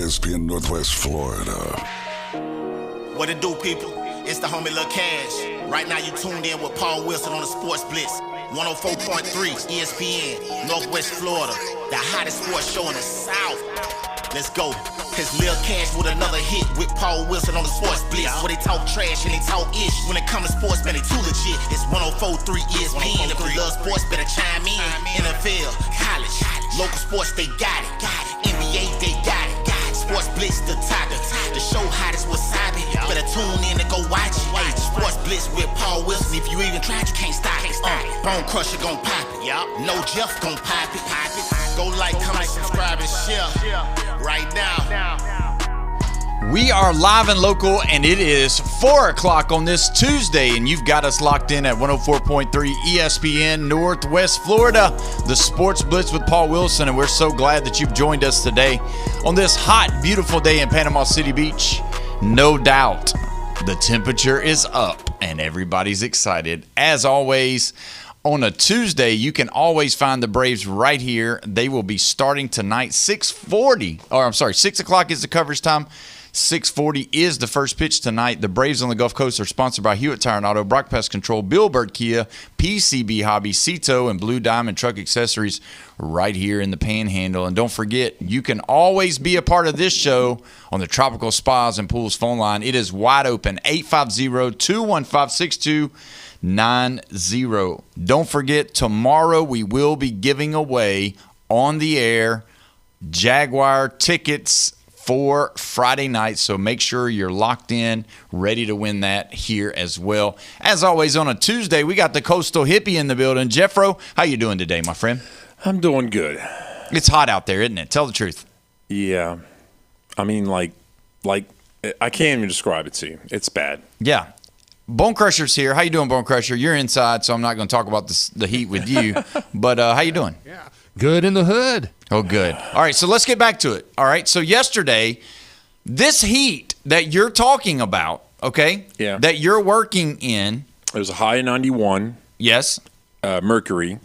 ESPN Northwest Florida. What it do, people? It's the homie Lil Cash. Right now you tuned in with Paul Wilson on the Sports Blitz. 104.3 ESPN, Northwest Florida. The hottest sports show in the South. Let's go. Cause Lil Cash with another hit with Paul Wilson on the Sports Blitz. Where they talk trash and they talk ish. When it comes to sports, man, they too legit. It's 104.3 ESPN. If you love sports, better chime in. NFL, college, local sports, they got it. NBA, they got it. Sports Blitz, the tiger. The show hottest wasabi. Better tune in and go watch it. Sports Blitz with Paul Wilson. If you even tried, you can't stop it. Bone Crusher gon' pop it. No Jeff gon' pop it. Go like, comment, subscribe, and share right now. We are live and local, and it is 4 o'clock on this Tuesday, and you've got us locked in at 104.3 ESPN Northwest Florida, the Sports Blitz with Paul Wilson, and we're so glad that you've joined us today on this hot, beautiful day in Panama City Beach. No doubt the temperature is up, and everybody's excited. As always, on a Tuesday, you can always find the Braves right here. They will be starting tonight, 6 o'clock is the coverage time. 6:40 is the first pitch tonight. The Braves on the Gulf Coast are sponsored by Hewitt Tire and Auto, Brock Pest Control, Bill Bird Kia, PCB Hobby, Cito, and Blue Diamond Truck Accessories right here in the Panhandle. And don't forget, you can always be a part of this show on the Tropical Spas and Pools phone line. It is wide open, 850-215-6290. Don't forget, tomorrow we will be giving away on the air Jaguar tickets for Friday night, so make sure you're locked in, ready to win that here as well. As always, on a Tuesday, we got the Coastal Hippie in the building. Jeffro, how you doing today, my friend? I'm doing good. It's hot out there, isn't it? Tell the truth. Yeah. I mean, like I can't even describe it to you. It's bad. Yeah. Bone Crusher's here. How you doing, Bone Crusher? You're inside, so I'm not going to talk about the heat with you. But how you doing? Yeah. Good in the hood. Oh, good. All right, so let's get back to it. All right, so yesterday, this heat that you're talking about, okay, yeah, that you're working in. It was a high of 91. Yes. Mercury.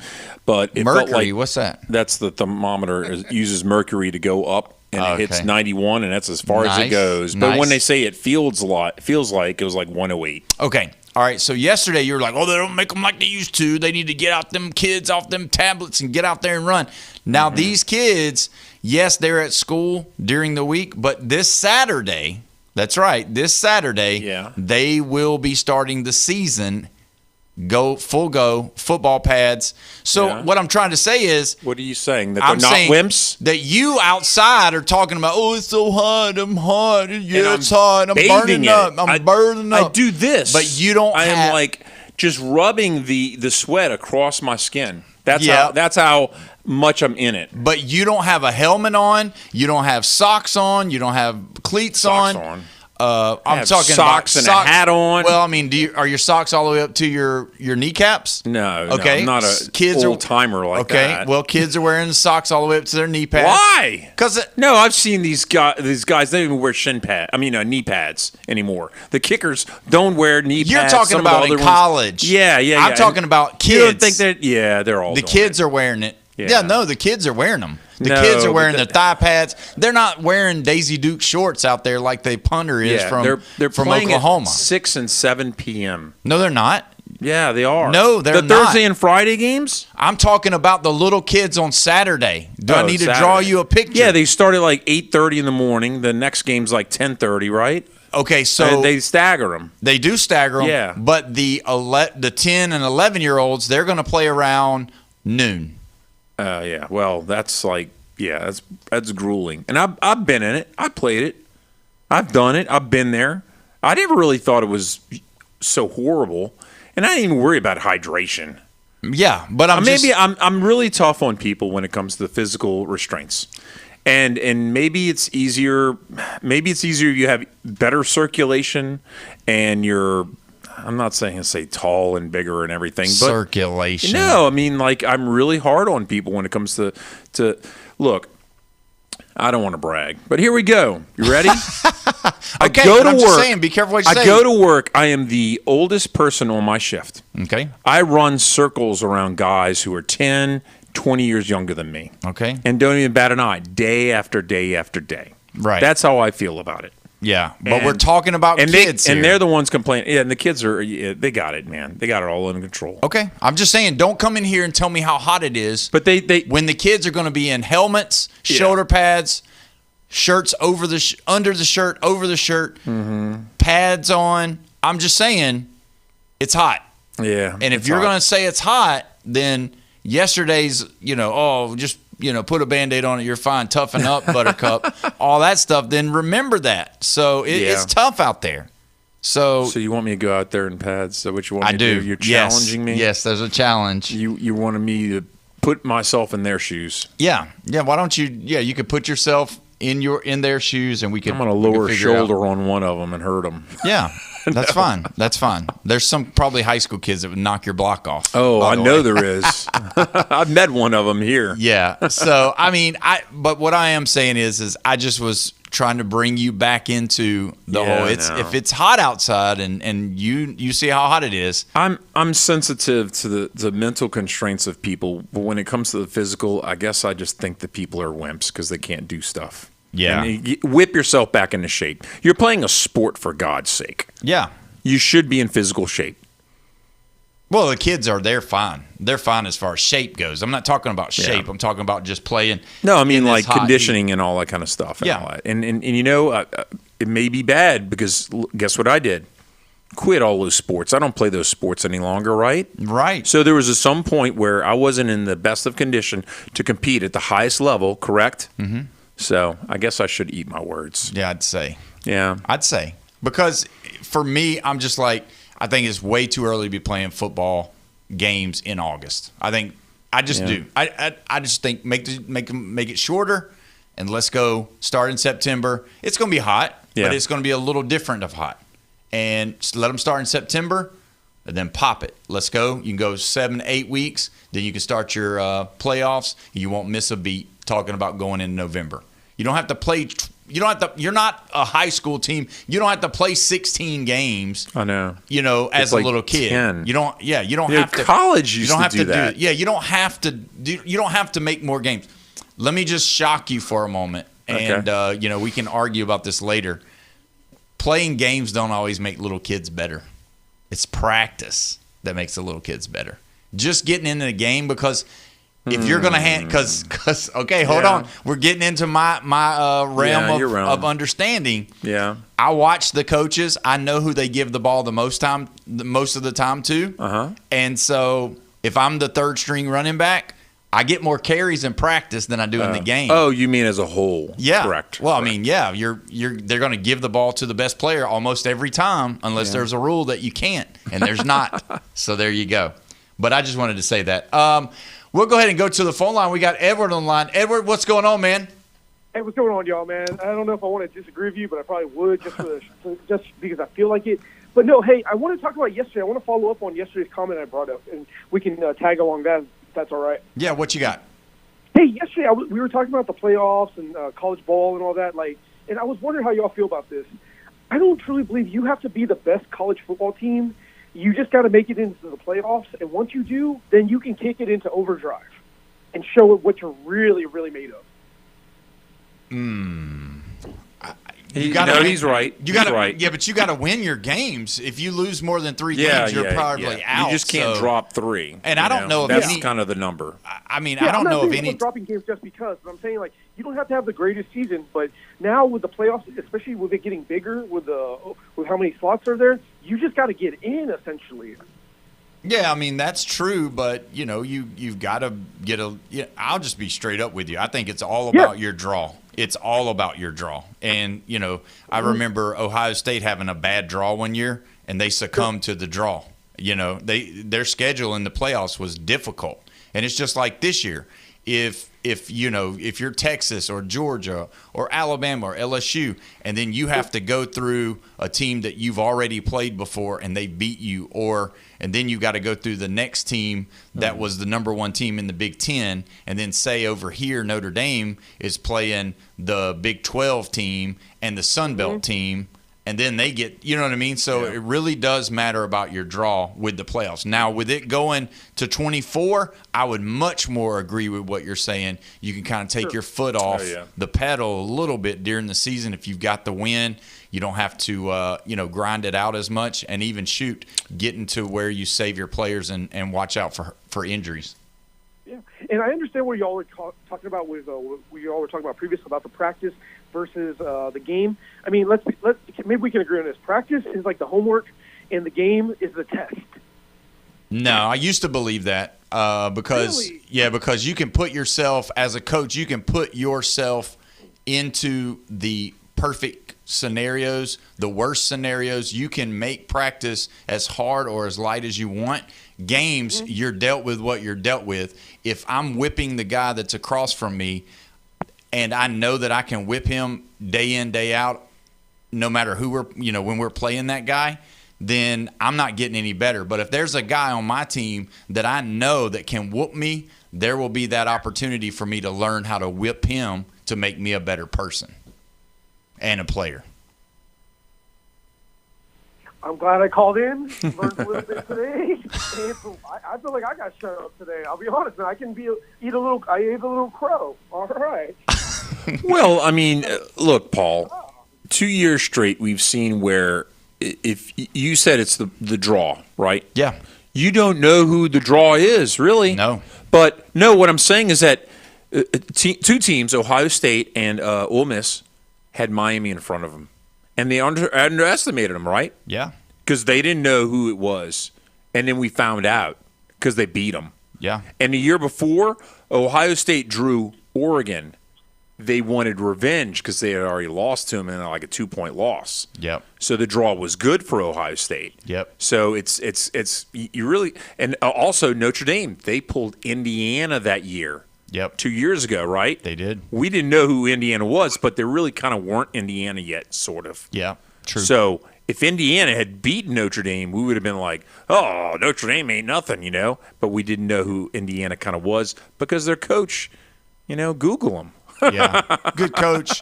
But it mercury, felt like what's that? That's the thermometer. It uses mercury to go up, and it hits 91, and that's as far as it goes. But when they say it feels like it was like 108. Okay. All right, so yesterday you were like, oh, they don't make them like they used to. They need to get out them kids off them tablets and get out there and run. Now, these kids, yes, they're at school during the week, but this Saturday, that's right, this Saturday, they will be starting the season, full go, football pads. So what I'm trying to say is, what are you saying? That they're not wimps? That you outside are talking about, oh, it's so hot, I'm hot, yeah, it's hot, I'm burning up, I'm burning up. I do this. But you don't am like just rubbing the sweat across my skin. That's how much I'm in it. But you don't have a helmet on, you don't have socks on, you don't have cleats on. I'm talking socks about and a hat on. Well, I mean, are your socks all the way up to your kneecaps? No, okay. No, I'm not a old timer like that. Okay, well, kids are wearing socks all the way up to their knee pads. Why? Because no, I've seen these guys. They don't even wear knee pads anymore. The kickers don't wear knee pads. You're talking about in college. Yeah. I'm talking about kids. You don't think that? Yeah, they're all. The kids are wearing it. Yeah, no, the kids are wearing them. The kids are wearing their thigh pads. They're not wearing Daisy Duke shorts out there like the punter is from Oklahoma. At 6 and 7 p.m. No, they're not. Yeah, they are. No, they're not. The Thursday and Friday games? I'm talking about the little kids on Saturday. Do I need to draw you a picture? Yeah, they start at like 8:30 in the morning. The next game's like 10:30, right? Okay, so and they stagger them. They do stagger them. Yeah. But the 10 and 11-year-olds, they're going to play around noon. Yeah. Well, that's like, that's grueling. And I've been in it. I played it. I've done it. I've been there. I never really thought it was so horrible, and I didn't even worry about hydration. Yeah, but I'm really tough on people when it comes to the physical restraints. And maybe it's easier. Maybe it's easier if you have better circulation and you're. I'm not saying say tall and bigger and everything, but circulation. No, I mean like I'm really hard on people when it comes to look. I don't want to brag, but here we go. You ready? I go to work. Just saying, be careful what you say. I go to work. I am the oldest person on my shift. Okay. I run circles around guys who are 10, 20 years younger than me. Okay. And don't even bat an eye day after day after day. Right. That's how I feel about it. Yeah, but we're talking about kids here. And they're the ones complaining. Yeah, and the kids they got it, man. They got it all under control. Okay, I'm just saying, don't come in here and tell me how hot it is. But they when the kids are going to be in helmets, shoulder pads, shirts over under the shirt, over the shirt, pads on. I'm just saying, it's hot. Yeah. And if you're going to say it's hot, then yesterday's, just put a Band-Aid on it, you're fine, toughen up, buttercup, all that stuff, then remember that. So it's tough out there. So you want me to go out there in pads? So what you want me to do? You're challenging me? Yes, there's a challenge. You wanted me to put myself in their shoes. Yeah. Why don't you? Yeah, you could put yourself in their shoes, and we could. I'm gonna lower shoulder on one of them and hurt them. Yeah. That's fine. That's fine. There's some probably high school kids that would knock your block off. Oh, I know there is. I've met one of them here. Yeah. So, but what I am saying is I just was trying to bring you back into the whole. If it's hot outside and you see how hot it is. I'm sensitive to the mental constraints of people, but when it comes to the physical, I guess I just think that people are wimps because they can't do stuff. Yeah. And you whip yourself back into shape. You're playing a sport, for God's sake. Yeah. You should be in physical shape. Well, the kids they're fine. They're fine as far as shape goes. I'm not talking about shape. I'm talking about just playing. No, I mean like conditioning and all that kind of stuff. And yeah. All that. And it may be bad because guess what I did? Quit all those sports. I don't play those sports any longer, right? Right. So there was some point where I wasn't in the best of condition to compete at the highest level, correct? Mm-hmm. So I guess I should eat my words. Yeah, I'd say. Yeah. I'd say. Because for me, I'm just like, I think it's way too early to be playing football games in August. I just do. I just think make it shorter, and let's go start in September. It's going to be hot, but it's going to be a little different of hot. And let them start in September, and then pop it. Let's go. You can go 7-8 weeks. Then you can start your playoffs. You won't miss a beat talking about going in November. You don't have to play. You don't have to. You're not a high school team. You don't have to play 16 games. I know. As like a little kid. 10. You don't. Yeah. You don't have to. College used to do that. Yeah. You don't have to. You don't have to make more games. Let me just shock you for a moment, and we can argue about this later. Playing games don't always make little kids better. It's practice that makes the little kids better. Just getting into the game because. If you're going to hold on. We're getting into my realm of understanding. Yeah. I watch the coaches. I know who they give the ball the most of the time to. Uh-huh. And so if I'm the third string running back, I get more carries in practice than I do in the game. Oh, you mean as a whole? Yeah. Correct. Well, correct. I mean, they're going to give the ball to the best player almost every time unless there's a rule that you can't, and there's not. So there you go. But I just wanted to say that. We'll go ahead and go to the phone line. We got Edward on the line. Edward, what's going on, man? Hey, what's going on, y'all, man? I don't know if I want to disagree with you, but I probably would just because I feel like it. But no, hey, I want to talk about yesterday. I want to follow up on yesterday's comment I brought up, and we can tag along that if that's all right. Yeah, what you got? Hey, yesterday we were talking about the playoffs and college ball and all that, and I was wondering how y'all feel about this. I don't truly believe you have to be the best college football team. You just got to make it into the playoffs, and once you do, then you can kick it into overdrive and show it what you're really, really made of. He's right. Right. Yeah, but you got to win your games. If you lose more than 3 games, you're probably out. You just can't drop 3. And I don't know if that's kind of the number. I don't know if any dropping games just because. But I'm saying you don't have to have the greatest season, but now with the playoffs, especially with it getting bigger, with how many slots are there, you just got to get in essentially. Yeah, I mean that's true, but you've got to get I'll just be straight up with you. I think it's all about your draw. It's all about your draw. And, I remember Ohio State having a bad draw one year, and they succumbed to the draw. Their schedule in the playoffs was difficult. And it's just like this year. If you're Texas or Georgia or Alabama or LSU, and then you have to go through a team that you've already played before and they beat you, and then you got to go through the next team that was the number 1 team in the Big Ten, and then say over here Notre Dame is playing the Big 12 team and the Sun Belt team, and then they get, you know what I mean? So it really does matter about your draw with the playoffs. Now, with it going to 24, I would much more agree with what you're saying. You can kind of take your foot off the pedal a little bit during the season if you've got the win. You don't have to, grind it out as much, and even getting to where you save your players and watch out for injuries. Yeah, and I understand what y'all were talking about with what y'all were talking about previously about the practice versus the game. I mean, let's maybe we can agree on this. Practice is like the homework, and the game is the test. No, I used to believe that because you can put yourself as a coach, you can put yourself into the perfect scenarios, the worst scenarios. You can make practice as hard or as light as you want. Games, you're dealt with what you're dealt with. If I'm whipping the guy that's across from me and I know that I can whip him day in, day out, no matter who when we're playing that guy, then I'm not getting any better. But if there's a guy on my team that I know that can whoop me, there will be that opportunity for me to learn how to whip him to make me a better person and a player. I'm glad I called in, learned a little bit today. And I feel like I got shut up today. I'll be honest, man. I ate a little crow. All right. Well, I mean, look, Paul, 2 years straight we've seen where if you said it's the draw, right? Yeah. You don't know who the draw is, really. No. But, no, what I'm saying is that two teams, Ohio State and Ole Miss, had Miami in front of them. And they underestimated them, right? Yeah. Because they didn't know who it was. And then we found out because they beat them. Yeah. And the year before, Ohio State drew Oregon. They wanted revenge because they had already lost to them in like a 2-point loss. Yep. So the draw was good for Ohio State. Yep. So it's you really – and also Notre Dame, they pulled Indiana that year. Yep. 2 years ago, right? They did. We didn't know who Indiana was, but they really kind of weren't Indiana yet, sort of. Yeah, true. So if Indiana had beaten Notre Dame, we would have been like, oh, Notre Dame ain't nothing, But we didn't know who Indiana kind of was because their coach, Google them. Yeah, good coach.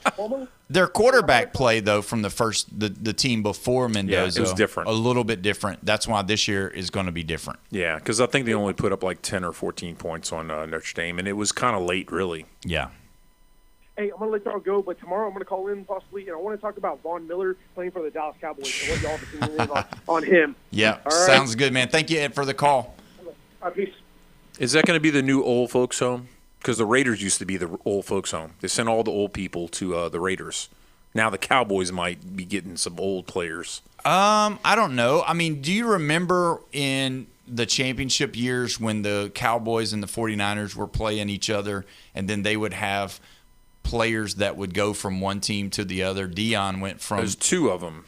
Their quarterback play, though, from the team before Mendoza, it was different. A little bit different. That's why this year is going to be different. Yeah, because I think they only put up like 10 or 14 points on Notre Dame, and it was kind of late, really. Yeah. Hey, I'm going to let y'all go, but tomorrow I'm going to call in possibly, and I want to talk about Von Miller playing for the Dallas Cowboys and what y'all have been doing on him. Yeah, right. Sounds good, man. Thank you, Ed, for the call. Peace. Is that going to be the new old folks' home? Because the Raiders used to be the old folks' home. They sent all the old people to the Raiders. Now the Cowboys might be getting some old players. I don't know. I mean, do you remember in the championship years when the Cowboys and the 49ers were playing each other, and then they would have players that would go from one team to the other? Dion went from – There's two of them.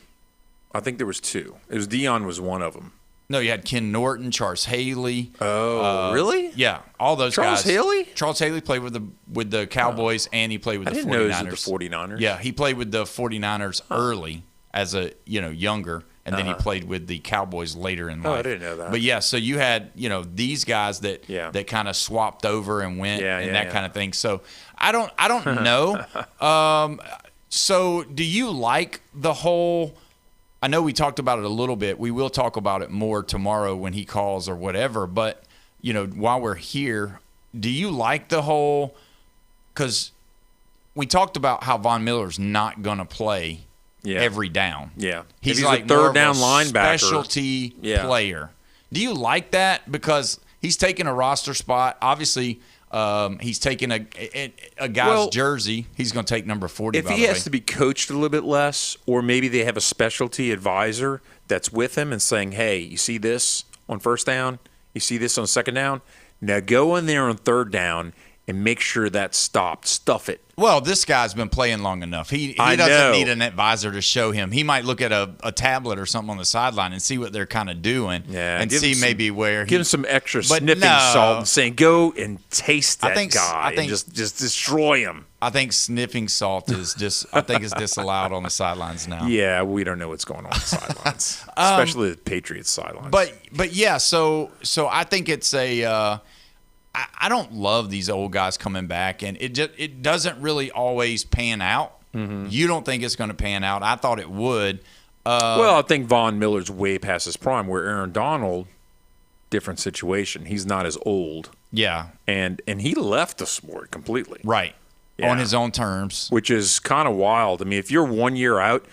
I think there was two. Dion was one of them. No, you had Ken Norton, Charles Haley. Oh, really? Yeah, all those guys. Charles Haley? Charles Haley played with the Cowboys, and he played with the 49ers. I didn't know he was with the 49ers. Yeah, he played with the 49ers early as a younger, and then he played with the Cowboys later in life. Oh, I didn't know that. But yeah, so you had these guys that kind of swapped over and went and kind of thing. So I don't know. So do you like the whole? I know we talked about it a little bit. We will talk about it more tomorrow when he calls or whatever. But, while we're here, do you like the whole – because we talked about how Von Miller's not going to play every down. Yeah. He's like a third down linebacker, linebacker. Specialty player. Do you like that? Because he's taking a roster spot. Obviously – he's taking a guy's jersey. He's going to take number 40. If he has to be coached a little bit less, or maybe they have a specialty advisor that's with him and saying, "Hey, you see this on first down? You see this on second down? Now go in there on third down and make sure that's stopped. Stuff it." Well, this guy's been playing long enough. He doesn't need an advisor to show him. He might look at a tablet or something on the sideline and see what they're kind of doing and see maybe where give him some extra sniffing salt and saying, go and taste that guy and just destroy him. I think sniffing salt is disallowed on the sidelines now. Yeah, we don't know what's going on the sidelines, especially the Patriots sidelines. But yeah, so I think it's a I don't love these old guys coming back, and it doesn't really always pan out. Mm-hmm. You don't think it's going to pan out. I thought it would. Well, I think Von Miller's way past his prime, where Aaron Donald, different situation. He's not as old. Yeah. And he left the sport completely. Right. Yeah. On his own terms. Which is kind of wild. I mean, if you're 1 year out,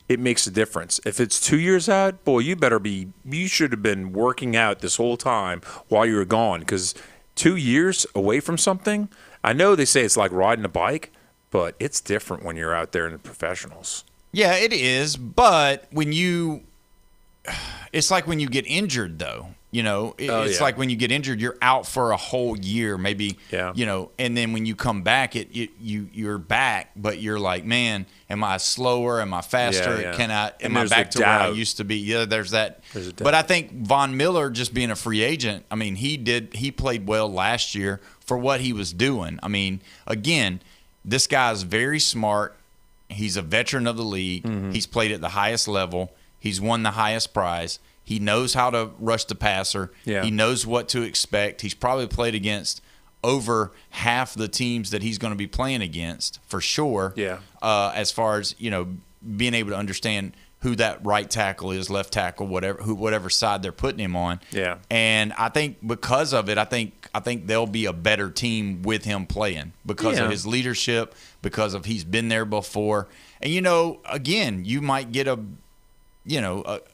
it makes a difference. If it's 2 years out, boy, you should have been working out this whole time while you were gone, because 2 years away from something, I know they say it's like riding a bike, but it's different when you're out there in the professionals. Yeah, it is. But it's like when you get injured, though. It's like when you get injured, you're out for a whole year, maybe. Yeah. And then when you come back, you're back, but you're like, man, am I slower? Am I faster? Yeah. Am I back to where I used to be? Yeah, there's that. But I think Von Miller, just being a free agent, I mean, he played well last year for what he was doing. I mean, again, this guy's very smart. He's a veteran of the league. Mm-hmm. He's played at the highest level. He's won the highest prize. He knows how to rush the passer. Yeah. He knows what to expect. He's probably played against over half the teams that he's going to be playing against, for sure. Yeah. As far as, being able to understand who that right tackle is, left tackle, whatever side they're putting him on. Yeah. And I think because of it, I think they'll be a better team with him playing because of his leadership, because of he's been there before. And, again, you might get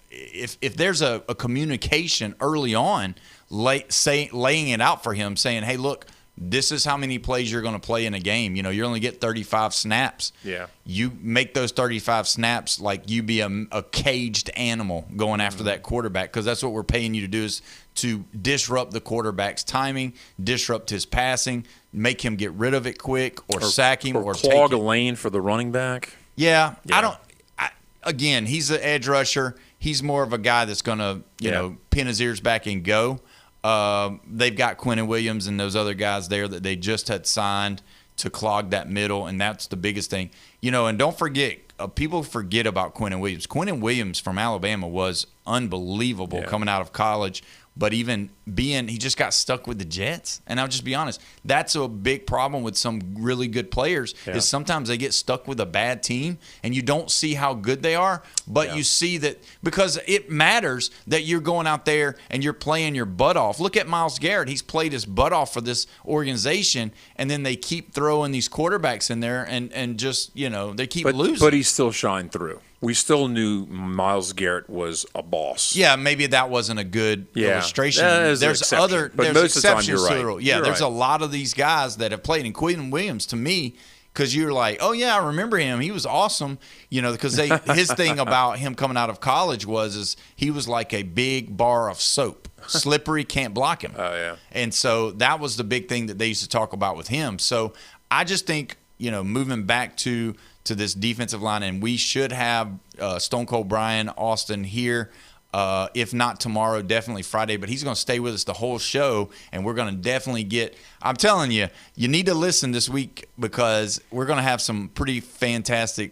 if there's a communication early on, laying it out for him, saying, hey, look, this is how many plays you're going to play in a game. You only get 35 snaps. Yeah. You make those 35 snaps like you be a caged animal going after that quarterback, because that's what we're paying you to do, is to disrupt the quarterback's timing, disrupt his passing, make him get rid of it quick, or sack him, or clog take a lane for the running back. Yeah. Again, he's an edge rusher. He's more of a guy that's going to, pin his ears back and go. They've got Quinnen Williams and those other guys there that they just had signed to clog that middle, and that's the biggest thing. And don't forget, people forget about Quinnen Williams. Quinnen Williams from Alabama was unbelievable coming out of college, but even he just got stuck with the Jets. And I'll just be honest, that's a big problem with some really good players, is sometimes they get stuck with a bad team and you don't see how good they are, but you see that because it matters that you're going out there and you're playing your butt off. Look at Myles Garrett. He's played his butt off for this organization, and then they keep throwing these quarterbacks in there and just, they keep losing. But he still shined through. We still knew Myles Garrett was a boss. Yeah, maybe that wasn't a good illustration. There's exceptions to the rule. Yeah, You're there's right. a lot of these guys that have played. And Quinnen Williams, to me, because you're like, oh yeah, I remember him. He was awesome. Because his thing about him coming out of college is he was like a big bar of soap, slippery, can't block him. Oh yeah. And so that was the big thing that they used to talk about with him. So I just think moving back to this defensive line, and we should have Stone Cold Brian Austin here. If not tomorrow, definitely Friday. But he's going to stay with us the whole show, and we're going to definitely I'm telling you, you need to listen this week, because we're going to have some pretty fantastic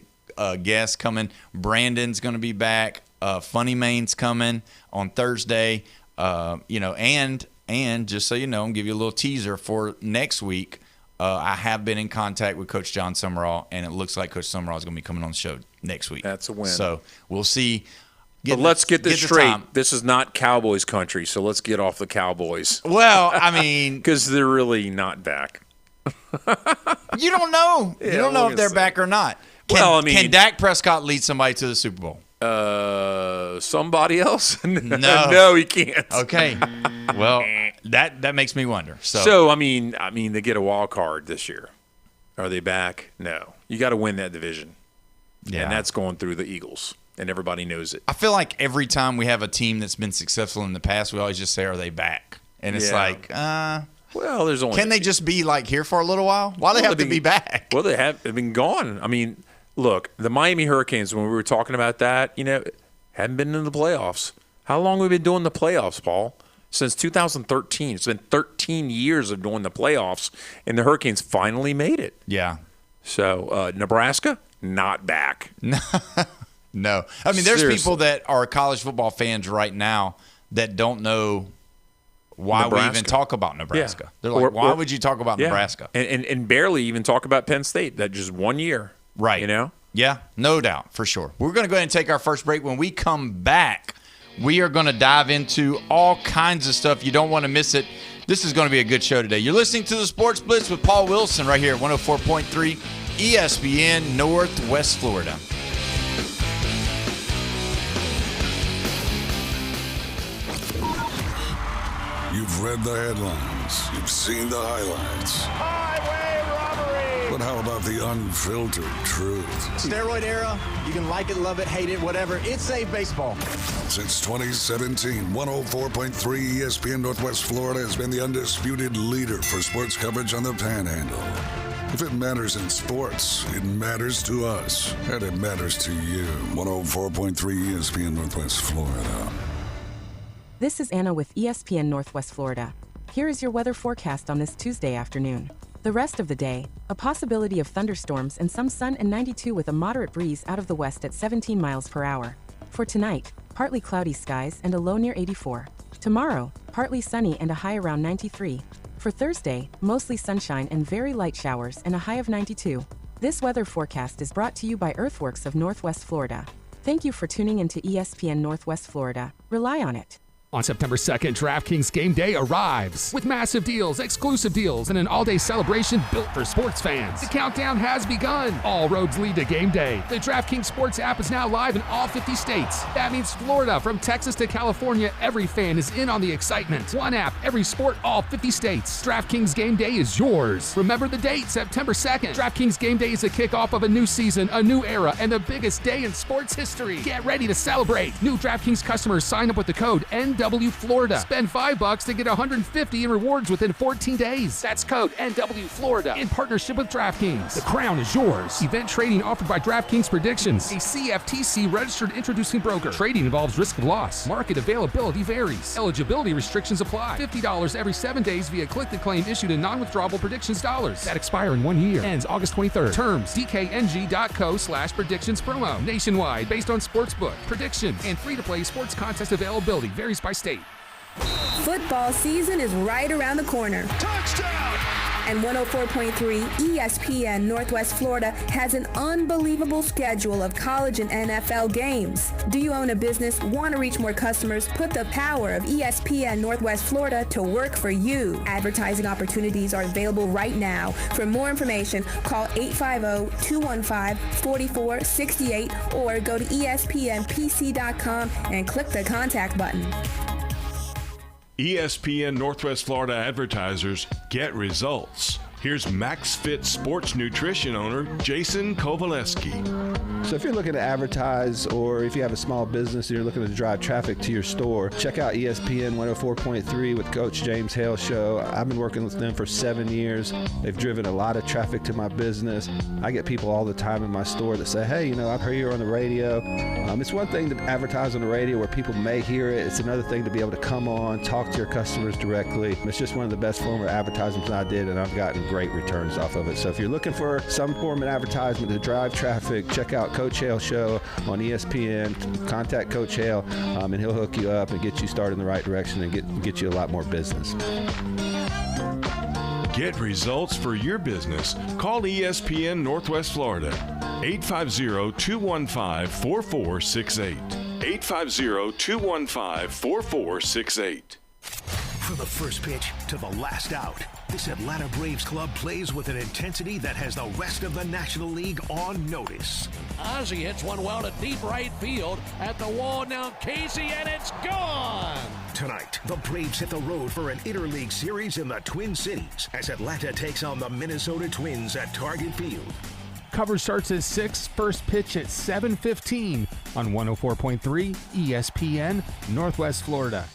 guests coming. Brandon's going to be back. Funny Main's coming on Thursday. And just so you know, I'll give you a little teaser for next week. I have been in contact with Coach John Summerall, and it looks like Coach Summerall is going to be coming on the show next week. That's a win. So we'll see. But let's get this straight. This is not Cowboys country, so let's get off the Cowboys. Well, I mean, because they're really not back. You don't know. You don't know if they're back or not. Can Dak Prescott lead somebody to the Super Bowl? Somebody else? No, he can't. Okay. Well, that makes me wonder. So I mean, they get a wild card this year. Are they back? No. You got to win that division. Yeah. And that's going through the Eagles, and everybody knows it. I feel like every time we have a team that's been successful in the past, we always just say, "Are they back?" And it's like, well, there's only. Can they just be like here for a little while? Why do they have to be back? Well, they've been gone. I mean, look, the Miami Hurricanes, when we were talking about that, hadn't been in the playoffs. How long have we been doing the playoffs, Paul? Since 2013. It's been 13 years of doing the playoffs, and the Hurricanes finally made it. Yeah. So, Nebraska, not back. No. I mean, there's people that are college football fans right now that don't know why we even talk about Nebraska. Yeah. They're like, why would you talk about Nebraska? And barely even talk about Penn State. That just 1 year. Right. Yeah, no doubt, for sure. We're going to go ahead and take our first break. When we come back, we are going to dive into all kinds of stuff. You don't want to miss it. This is going to be a good show today. You're listening to the Sports Blitz with Paul Wilson right here at 104.3 ESPN Northwest Florida. You've read the headlines. You've seen the highlights. Highway robbery! But how about the unfiltered truth? Steroid era, you can like it, love it, hate it, whatever. It saved baseball. Since 2017, 104.3 ESPN Northwest Florida has been the undisputed leader for sports coverage on the Panhandle. If it matters in sports, it matters to us, and it matters to you. 104.3 ESPN Northwest Florida. This is Anna with ESPN Northwest Florida. Here is your weather forecast on this Tuesday afternoon. The rest of the day, a possibility of thunderstorms and some sun and 92 with a moderate breeze out of the west at 17 miles per hour. For tonight, partly cloudy skies and a low near 84. Tomorrow, partly sunny and a high around 93. For Thursday, mostly sunshine and very light showers and a high of 92. This weather forecast is brought to you by Earthworks of Northwest Florida. Thank you for tuning into ESPN Northwest Florida. Rely on it. On September 2nd, DraftKings Game Day arrives with massive deals, exclusive deals, and an all-day celebration built for sports fans. The countdown has begun. All roads lead to Game Day. The DraftKings Sports app is now live in all 50 states. That means Florida, from Texas to California, every fan is in on the excitement. One app, every sport, all 50 states. DraftKings Game Day is yours. Remember the date, September 2nd. DraftKings Game Day is the kickoff of a new season, a new era, and the biggest day in sports history. Get ready to celebrate. New DraftKings customers sign up with the code NW Florida. Spend $5 to get $150 in rewards within 14 days. That's code NW Florida in partnership with DraftKings. The crown is yours. Event trading offered by DraftKings Predictions, a CFTC registered introducing broker. Trading involves risk of loss. Market availability varies. Eligibility restrictions apply. $50 every 7 days via click-to-claim issued in non-withdrawable predictions dollars that expire in 1 year. Ends August 23rd. Terms dkng.co/predictions promo. Nationwide based on sportsbook, predictions, and free-to-play sports contest availability varies by state. Football season is right around the corner. Touchdown! And 104.3 ESPN Northwest Florida has an unbelievable schedule of college and NFL games. Do you own a business, want to reach more customers? Put the power of ESPN Northwest Florida to work for you. Advertising opportunities are available right now. For more information, call 850-215-4468 or go to ESPNPC.com and click the contact button. ESPN Northwest Florida advertisers get results. Here's MaxFit Sports Nutrition owner Jason Kowaleski. So if you're looking to advertise, or if you have a small business and you're looking to drive traffic to your store, check out ESPN 104.3 with Coach James Hale Show. I've been working with them for 7 years. They've driven a lot of traffic to my business. I get people all the time in my store that say, hey, I've heard you're on the radio. It's one thing to advertise on the radio where people may hear it. It's another thing to be able to come on, talk to your customers directly. It's just one of the best form of advertisements I did, and I've gotten great returns off of it. So if you're looking for some form of advertisement to drive traffic, check out Coach Hale Show on ESPN. Contact Coach Hale, and he'll hook you up and get you started in the right direction and get you a lot more business. Get results for your business. Call ESPN Northwest Florida, 850-215-4468. 850-215-4468. From the first pitch to the last out, this Atlanta Braves club plays with an intensity that has the rest of the National League on notice. Ozzie hits one well to deep right field. At the wall now, Casey, and it's gone! Tonight, the Braves hit the road for an interleague series in the Twin Cities as Atlanta takes on the Minnesota Twins at Target Field. Coverage starts at 6, first pitch at 7:15 on 104.3 ESPN Northwest Florida.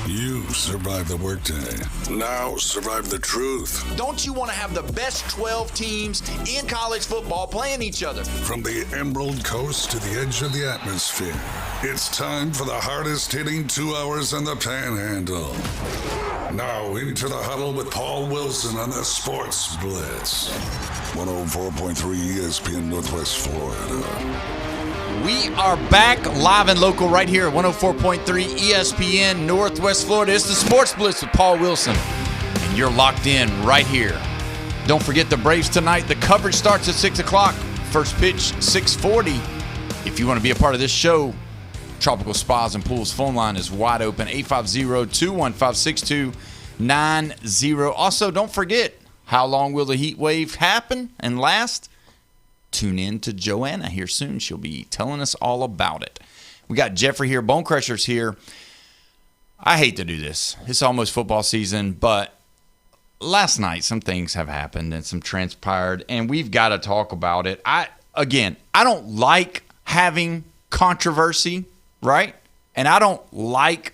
You survived the workday. Now survive the truth. Don't you want to have the best 12 teams in college football playing each other? From the Emerald Coast to the edge of the atmosphere, it's time for the hardest hitting 2 hours on the Panhandle. Now into the huddle with Paul Wilson on the Sports Blitz. 104.3 ESPN Northwest Florida. We are back live and local right here at 104.3 ESPN Northwest Florida. It's the Sports Blitz with Paul Wilson, and you're locked in right here. Don't forget the Braves tonight. The Coverage starts at 6 o'clock. First pitch, 6:40. If you want to be a part of this show, Tropical Spas and Pools phone line is wide open, 850-215-6290. Also, don't forget, how long will the heat wave happen and last? Tune in to Joanna here soon. She'll be telling us all about it. We got Jeffrey here, Bone Crushers here. I hate to do this. It's almost football season, but last night some things have happened and some transpired, and we've got to talk about it. I don't like having controversy, right? And I don't like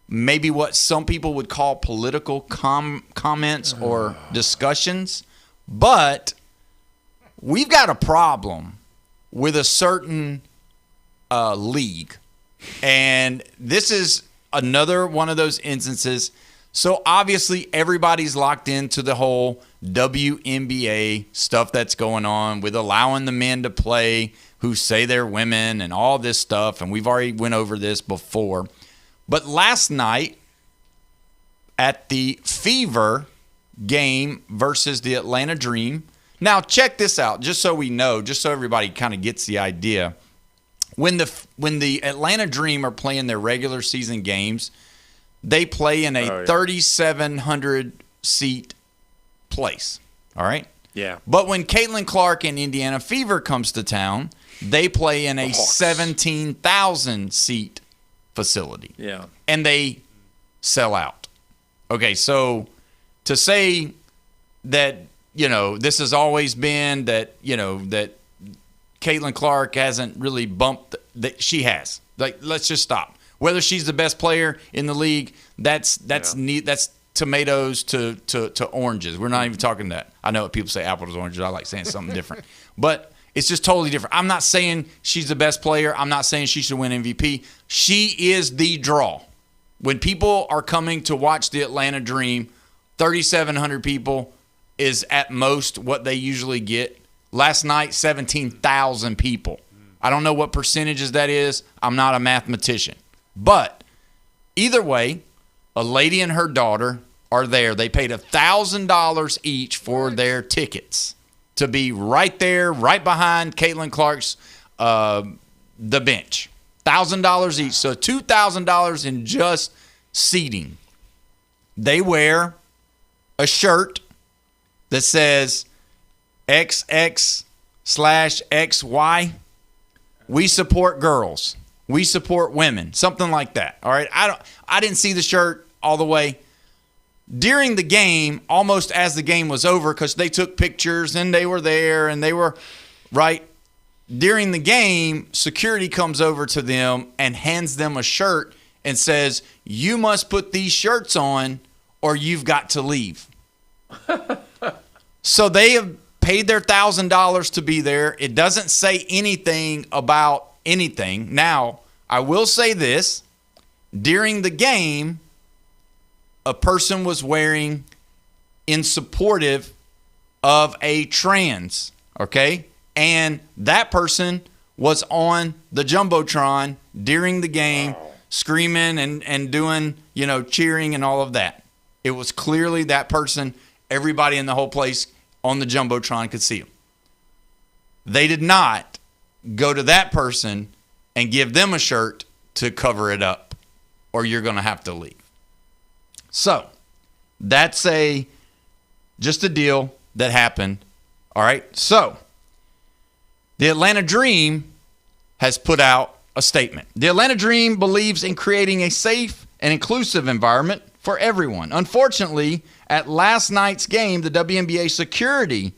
maybe what some people would call political comments or discussions, but we've got a problem with a certain league, and this is another one of those instances. So obviously everybody's locked into the whole WNBA stuff that's going on with allowing the men to play who say they're women and all this stuff, and we've already went over this before. But last night at the Fever game versus the Atlanta Dream, now check this out, just so we know, just so everybody kind of gets the idea. When the Atlanta Dream are playing their regular season games, they play in a 3,700-seat place, all right? Yeah. But when Caitlin Clark and Indiana Fever comes to town, they play in a 17,000-seat facility. Yeah. And they sell out. Okay, so to say that, this has always been that, that Caitlin Clark hasn't really bumped, that she has. Like, let's just stop. Whether she's the best player in the league, that's tomatoes to oranges. We're not even talking that. I know people say apples to oranges. I like saying something different. But it's just totally different. I'm not saying she's the best player. I'm not saying she should win MVP. She is the draw. When people are coming to watch the Atlanta Dream, 3,700 people is at most what they usually get. Last night, 17,000 people. I don't know what percentages that is. I'm not a mathematician. But either way, a lady and her daughter are there. They paid $1,000 each for their tickets to be right there, right behind Caitlin Clark's the bench. $1,000 each, so $2,000 in just seating. They wear a shirt that says XX/XY. We support girls. We support women. Something like that. All right. I didn't see the shirt all the way. During the game, almost as the game was over, because they took pictures and they were there and they were right. During the game, security comes over to them and hands them a shirt and says, "You must put these shirts on or you've got to leave." So they have paid their $1,000 to be there. It doesn't say anything about anything. Now, I will say this. During the game, a person was wearing in supportive of a trans, okay? And that person was on the Jumbotron during the game, screaming and doing, cheering and all of that. It was clearly that person. Everybody in the whole place on the Jumbotron could see him. They did not go to that person and give them a shirt to cover it up, or you're going to have to leave. So that's just a deal that happened. All right. So the Atlanta Dream has put out a statement. The Atlanta Dream believes in creating a safe and inclusive environment for everyone. Unfortunately, at last night's game, the WNBA security.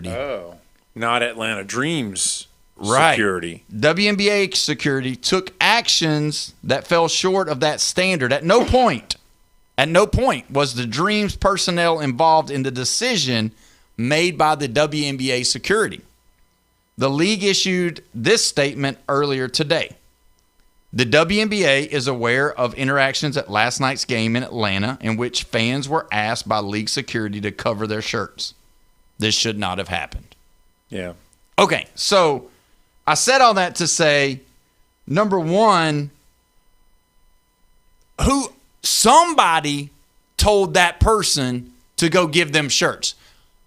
Oh, not Atlanta Dreams right. security. WNBA security took actions that fell short of that standard. At no point was the Dreams personnel involved in the decision made by the WNBA security. The league issued this statement earlier today. The WNBA is aware of interactions at last night's game in Atlanta in which fans were asked by league security to cover their shirts. This should not have happened. Yeah. Okay, so I said all that to say, number one, somebody told that person to go give them shirts.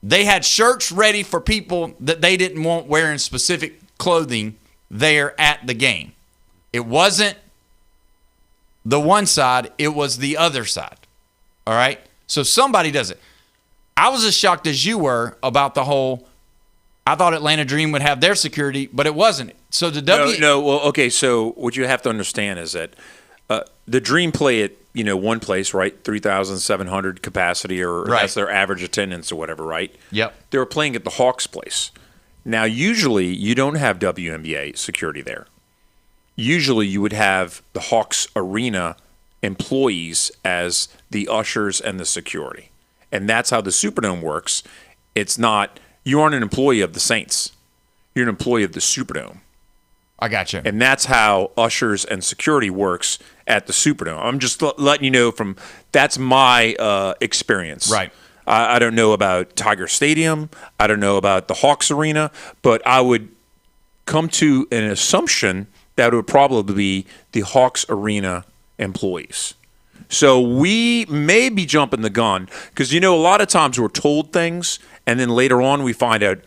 They had shirts ready for people that they didn't want wearing specific clothing there at the game. It wasn't the one side, it was the other side. All right? So somebody does it. I was as shocked as you were about the whole, I thought Atlanta Dream would have their security, but it wasn't. So the well, okay, so what you have to understand is that the Dream play at, one place, right? 3,700 capacity, or that's their average attendance or whatever, right? Yep. They were playing at the Hawks place. Now, usually you don't have WNBA security there. Usually you would have the Hawks Arena employees as the ushers and the security. And that's how the Superdome works. It's not, you aren't an employee of the Saints. You're an employee of the Superdome. I got you. And that's how ushers and security works at the Superdome. I'm just letting you know that's my experience. Right. I don't know about Tiger Stadium. I don't know about the Hawks Arena. But I would come to an assumption that it would probably be the Hawks Arena employees. So we may be jumping the gun because, a lot of times we're told things and then later on we find out,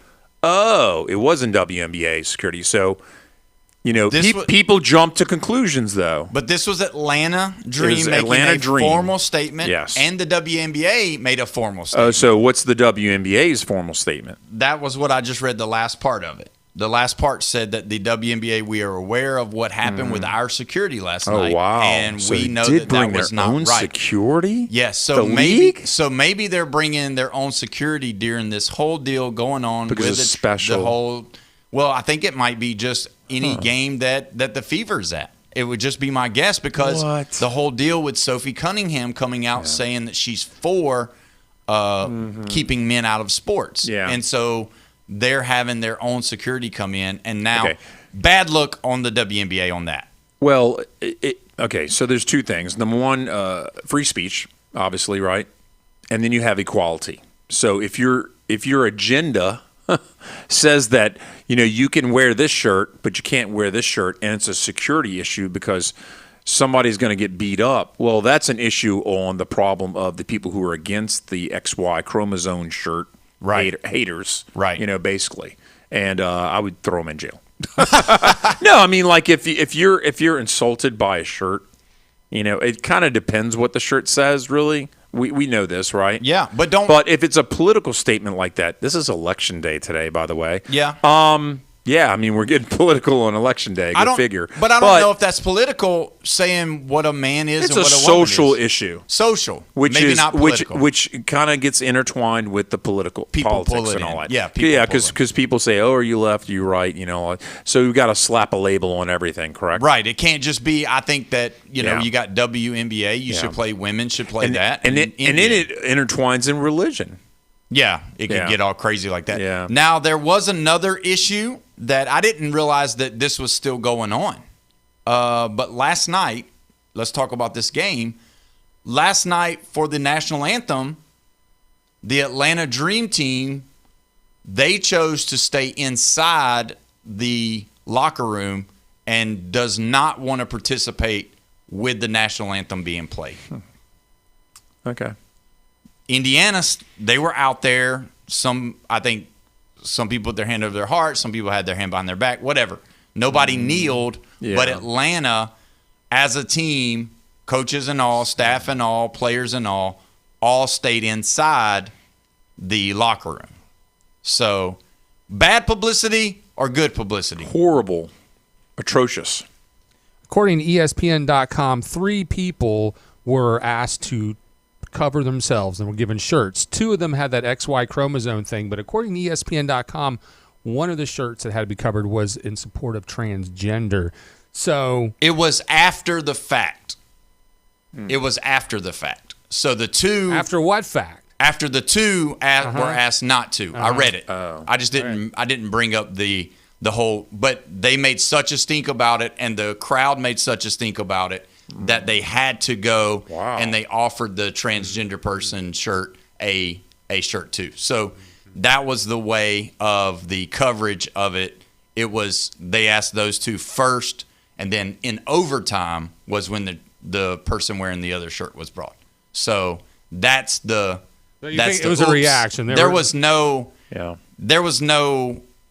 oh, it wasn't WNBA security. So, people jump to conclusions, though. But this was Atlanta Dream making a formal statement, yes. And the WNBA made a formal statement. So what's the WNBA's formal statement? That was what I just read, the last part of it. The last part said that the WNBA, we are aware of what happened with our security last night. Oh, wow. And so we know that was their not own right. security? Yes. So maybe they're bringing their own security during this whole deal going on because with it's special. The whole. Well, I think it might be just any game that the Fever's at. It would just be my guess because the whole deal with Sophie Cunningham coming out saying that she's for keeping men out of sports. Yeah. And so they're having their own security come in. And now, bad look on the WNBA on that. Well, okay, so there's two things. Number one, free speech, obviously, right? And then you have equality. So if your agenda says that you can wear this shirt, but you can't wear this shirt, and it's a security issue because somebody's going to get beat up. Well, that's an issue on the problem of the people who are against the XY chromosome shirt, haters, right? Basically, and I would throw them in jail. No, I mean, like if you're insulted by a shirt, it kind of depends what the shirt says, really. We know this, right? Yeah, but if it's a political statement like that, this is election day today, by the way. Yeah. Yeah, I mean, we're getting political on election day. Go figure. But I don't know if that's political, saying what a man is and what a woman is. It's a social issue. Social. Maybe not political. Which kind of gets intertwined with the politics and all that. Yeah, because people say, oh, are you left, are you right? So you've got to slap a label on everything, correct? Right. It can't just be, I think that, you got WNBA, you should play, women should play that. And then it intertwines in religion. Yeah, it can get all crazy like that. Yeah. Now, there was another issue that I didn't realize that this was still going on. But last night, let's talk about this game. Last night for the national anthem, the Atlanta Dream Team, they chose to stay inside the locker room and does not want to participate with the national anthem being played. Okay. Indiana, they were out there. I think some people put their hand over their heart. Some people had their hand behind their back, whatever. Nobody kneeled, but Atlanta, as a team, coaches and all, staff and all, players and all stayed inside the locker room. So, bad publicity or good publicity? Horrible. Atrocious. According to ESPN.com, 3 people were asked to cover themselves and were given shirts. 2 of them had that XY chromosome thing, but according to ESPN.com, one of the shirts that had to be covered was in support of transgender. So it was after the fact. It was after the fact. So the 2 after what fact? After the 2 were asked not to. I read it. I just didn't. Right. I didn't bring up the whole. But they made such a stink about it, and the crowd made such a stink about it that they had to go, and they offered the transgender person shirt a shirt too. So that was the way of the coverage of it. It was they asked those 2 first, and then in overtime was when the person wearing the other shirt was brought. So that's the You think it was a reaction. There was no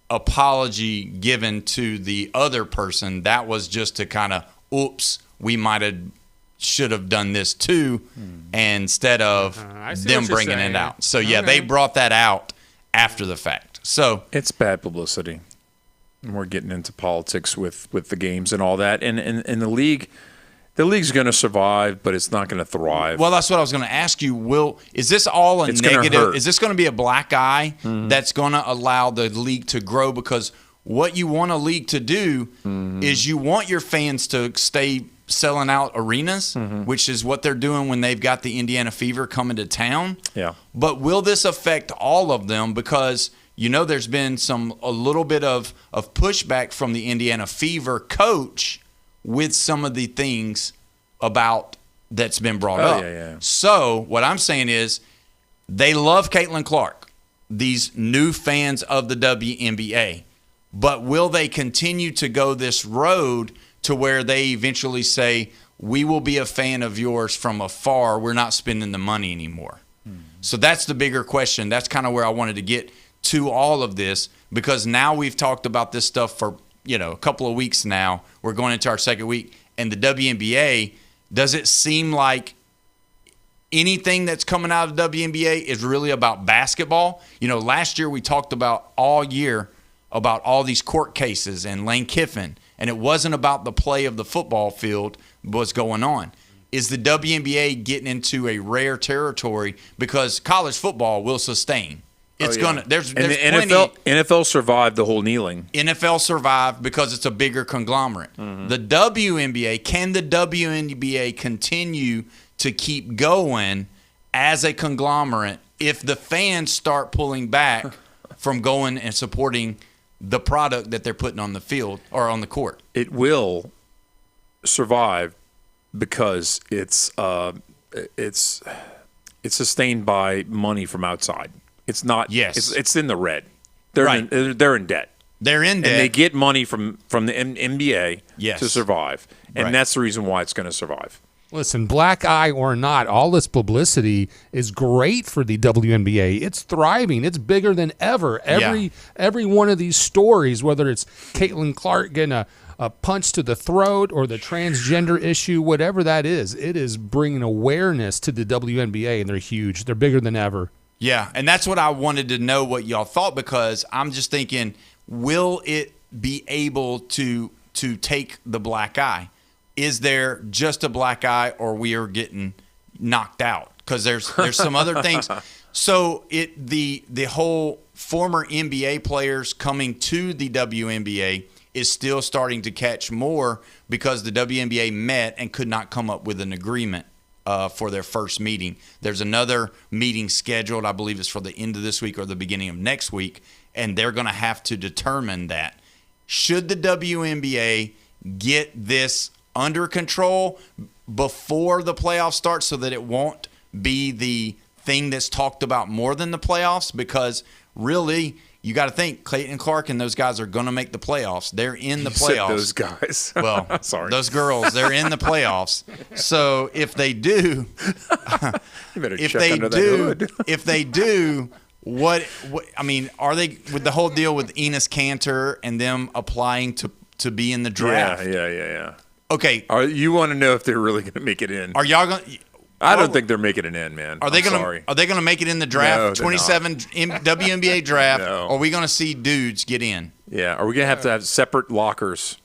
apology given to the other person. That was just to kind of, oops, we should have done this too, instead of them bringing it out. So they brought that out after the fact. So it's bad publicity. We're getting into politics with the games and all that, and the league. The league's going to survive, but it's not going to thrive. Well, that's what I was going to ask you. Is this all a negative? Is this going to be a black eye that's going to allow the league to grow? Because what you want a league to do is you want your fans to stay selling out arenas, which is what they're doing when they've got the Indiana Fever coming to town. Yeah. But will this affect all of them? Because there's been a little bit of pushback from the Indiana Fever coach with some of the things about that's been brought up. Yeah. So what I'm saying is they love Caitlin Clark, these new fans of the WNBA. But will they continue to go this road to where they eventually say, we will be a fan of yours from afar, we're not spending the money anymore? So that's the bigger question. That's kind of where I wanted to get to all of this, because now we've talked about this stuff for a couple of weeks now. We're going into our second week. And the WNBA, does it seem like anything that's coming out of the WNBA is really about basketball? Last year we talked about all year about all these court cases and Lane Kiffin, and it wasn't about the play of the football field what's going on. Is the WNBA getting into a rare territory because college football will sustain? It's gonna. There's and the plenty. NFL survived the whole kneeling. NFL survived because it's a bigger conglomerate. The WNBA, can the WNBA continue to keep going as a conglomerate if the fans start pulling back from going and supporting the product that they're putting on the field or on the court? It will survive because it's sustained by money from outside. It's not. Yes. It's in the red. They're in debt. They're in debt. And they get money from the NBA Yes. to survive. And that's the reason why it's going to survive. Listen, black eye or not, all this publicity is great for the WNBA. It's thriving. It's bigger than ever. Every one of these stories, whether it's Caitlin Clark getting a punch to the throat or the transgender issue, whatever that is, it is bringing awareness to the WNBA, and they're huge. They're bigger than ever. Yeah, and that's what I wanted to know what y'all thought, because I'm just thinking, will it be able to take the black eye? Is there just a black eye, or we are getting knocked out? Because there's some other things. So the whole former NBA players coming to the WNBA is still starting to catch more because the WNBA met and could not come up with an agreement for their first meeting. There's another meeting scheduled, I believe it's for the end of this week or the beginning of next week, and they're going to have to determine that. Should the WNBA get this under control before the playoffs start so that it won't be the thing that's talked about more than the playoffs? Because really, you got to think Clayton Clark and those guys are going to make the playoffs. They're in the playoffs. Those guys. Well, sorry. Those girls, they're in the playoffs. So if they do, you better check under that hood. If they do, what I mean, are they with the whole deal with Enos Kanter and them applying to be in the draft? Yeah. Okay. You want to know if they're really going to make it in? Are y'all going to? I don't think they're making it in, man. Are they going to make it in the draft? No, 27 WNBA draft. No. Or are we going to see dudes get in? Yeah. Are we going to have separate lockers?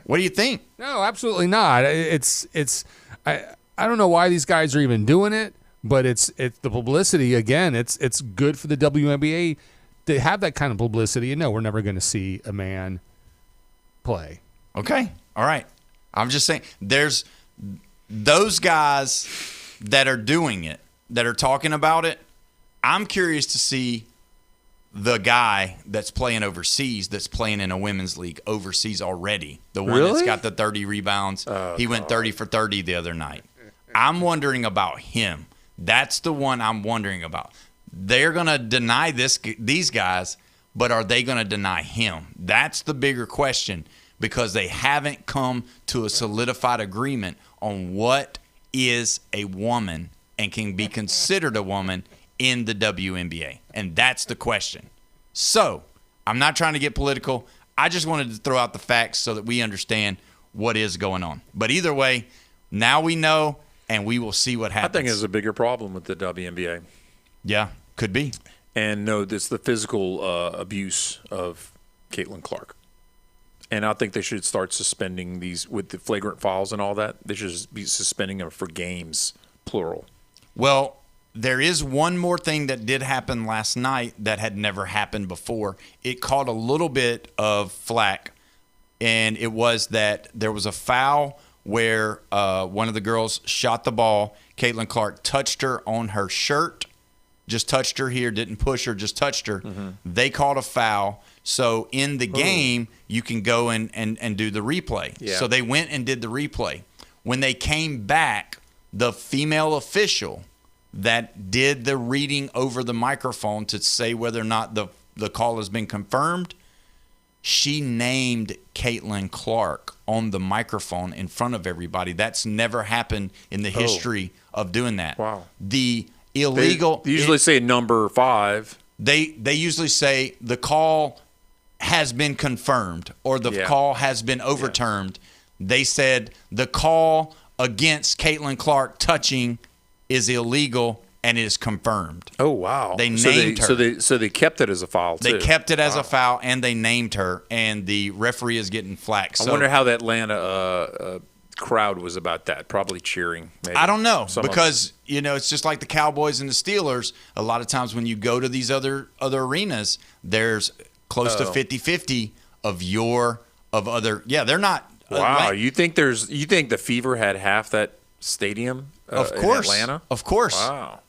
What do you think? No, absolutely not. I don't know why these guys are even doing it, but it's the publicity again. It's good for the WNBA to have that kind of publicity. And no, we're never going to see a man play. Okay. All right. I'm just saying there's those guys that are doing it, that are talking about it. I'm curious to see the guy that's playing overseas, that's playing in a women's league overseas already. The one that's got the 30 rebounds. He went 30 for 30 the other night. I'm wondering about him. That's the one I'm wondering about. They're going to deny these guys, but are they going to deny him? That's the bigger question, because they haven't come to a solidified agreement on what is a woman and can be considered a woman in the WNBA? And that's the question. So I'm not trying to get political. I just wanted to throw out the facts so that we understand what is going on. But either way, now we know, and we will see what happens. I think there's a bigger problem with the WNBA. Yeah, could be. And no, it's the physical abuse of Caitlin Clark. And I think they should start suspending these with the flagrant fouls and all that. They should just be suspending them for games, plural. Well, there is one more thing that did happen last night that had never happened before. It caught a little bit of flack, and it was that there was a foul where one of the girls shot the ball. Caitlin Clark touched her on her shirt, just touched her here, didn't push her, just touched her. Mm-hmm. They called a foul. So in the game, you can go and do the replay. Yeah. So they went and did the replay. When they came back, the female official that did the reading over the microphone to say whether or not the call has been confirmed, she named Caitlin Clark on the microphone in front of everybody. That's never happened in the history of doing that. Wow. The illegal. They usually say number 5. They usually say the call has been confirmed or the call has been overturned. Yeah. They said the call against Caitlin Clark touching is illegal and is confirmed. Oh, wow. They named her. So they kept it as a foul, too. They kept it as a foul, and they named her, and the referee is getting flack. I wonder how the Atlanta crowd was about that, probably cheering. Maybe. I don't know, because, it's just like the Cowboys and the Steelers. A lot of times when you go to these other arenas, there's close to 50-50 of other. Yeah, they're not. Wow, you think the Fever had half that stadium? Of course, in Atlanta. Of course. Wow.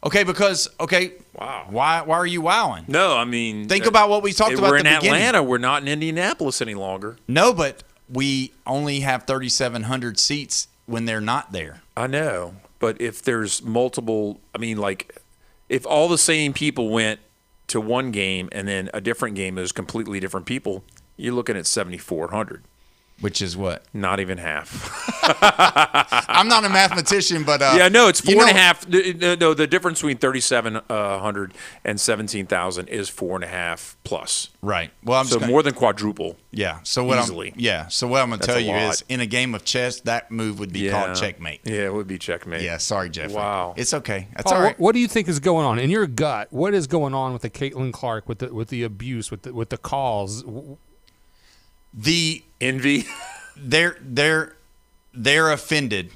Wow. Why are you wowing? No, I mean, think about what we talked about. We're at the in beginning. Atlanta. We're not in Indianapolis any longer. No, but we only have 3,700 seats when they're not there. I know, but if there's multiple, if all the same people went to one game and then a different game is completely different people, you're looking at 7,400. Which is what? Not even half. I'm not a mathematician, but it's 4.5. No, the difference between 3,700 and 17,000 is 4.5 plus. Right. Well, more than quadruple. Yeah. So what easily. So what I'm going to tell you is, in a game of chess, that move would be called checkmate. Yeah, it would be checkmate. Yeah. Sorry, Jeff. Wow. It's okay. That's Paul, all right. What do you think is going on in your gut? What is going on with the Caitlin Clark, with the abuse, with the calls? The envy. They're offended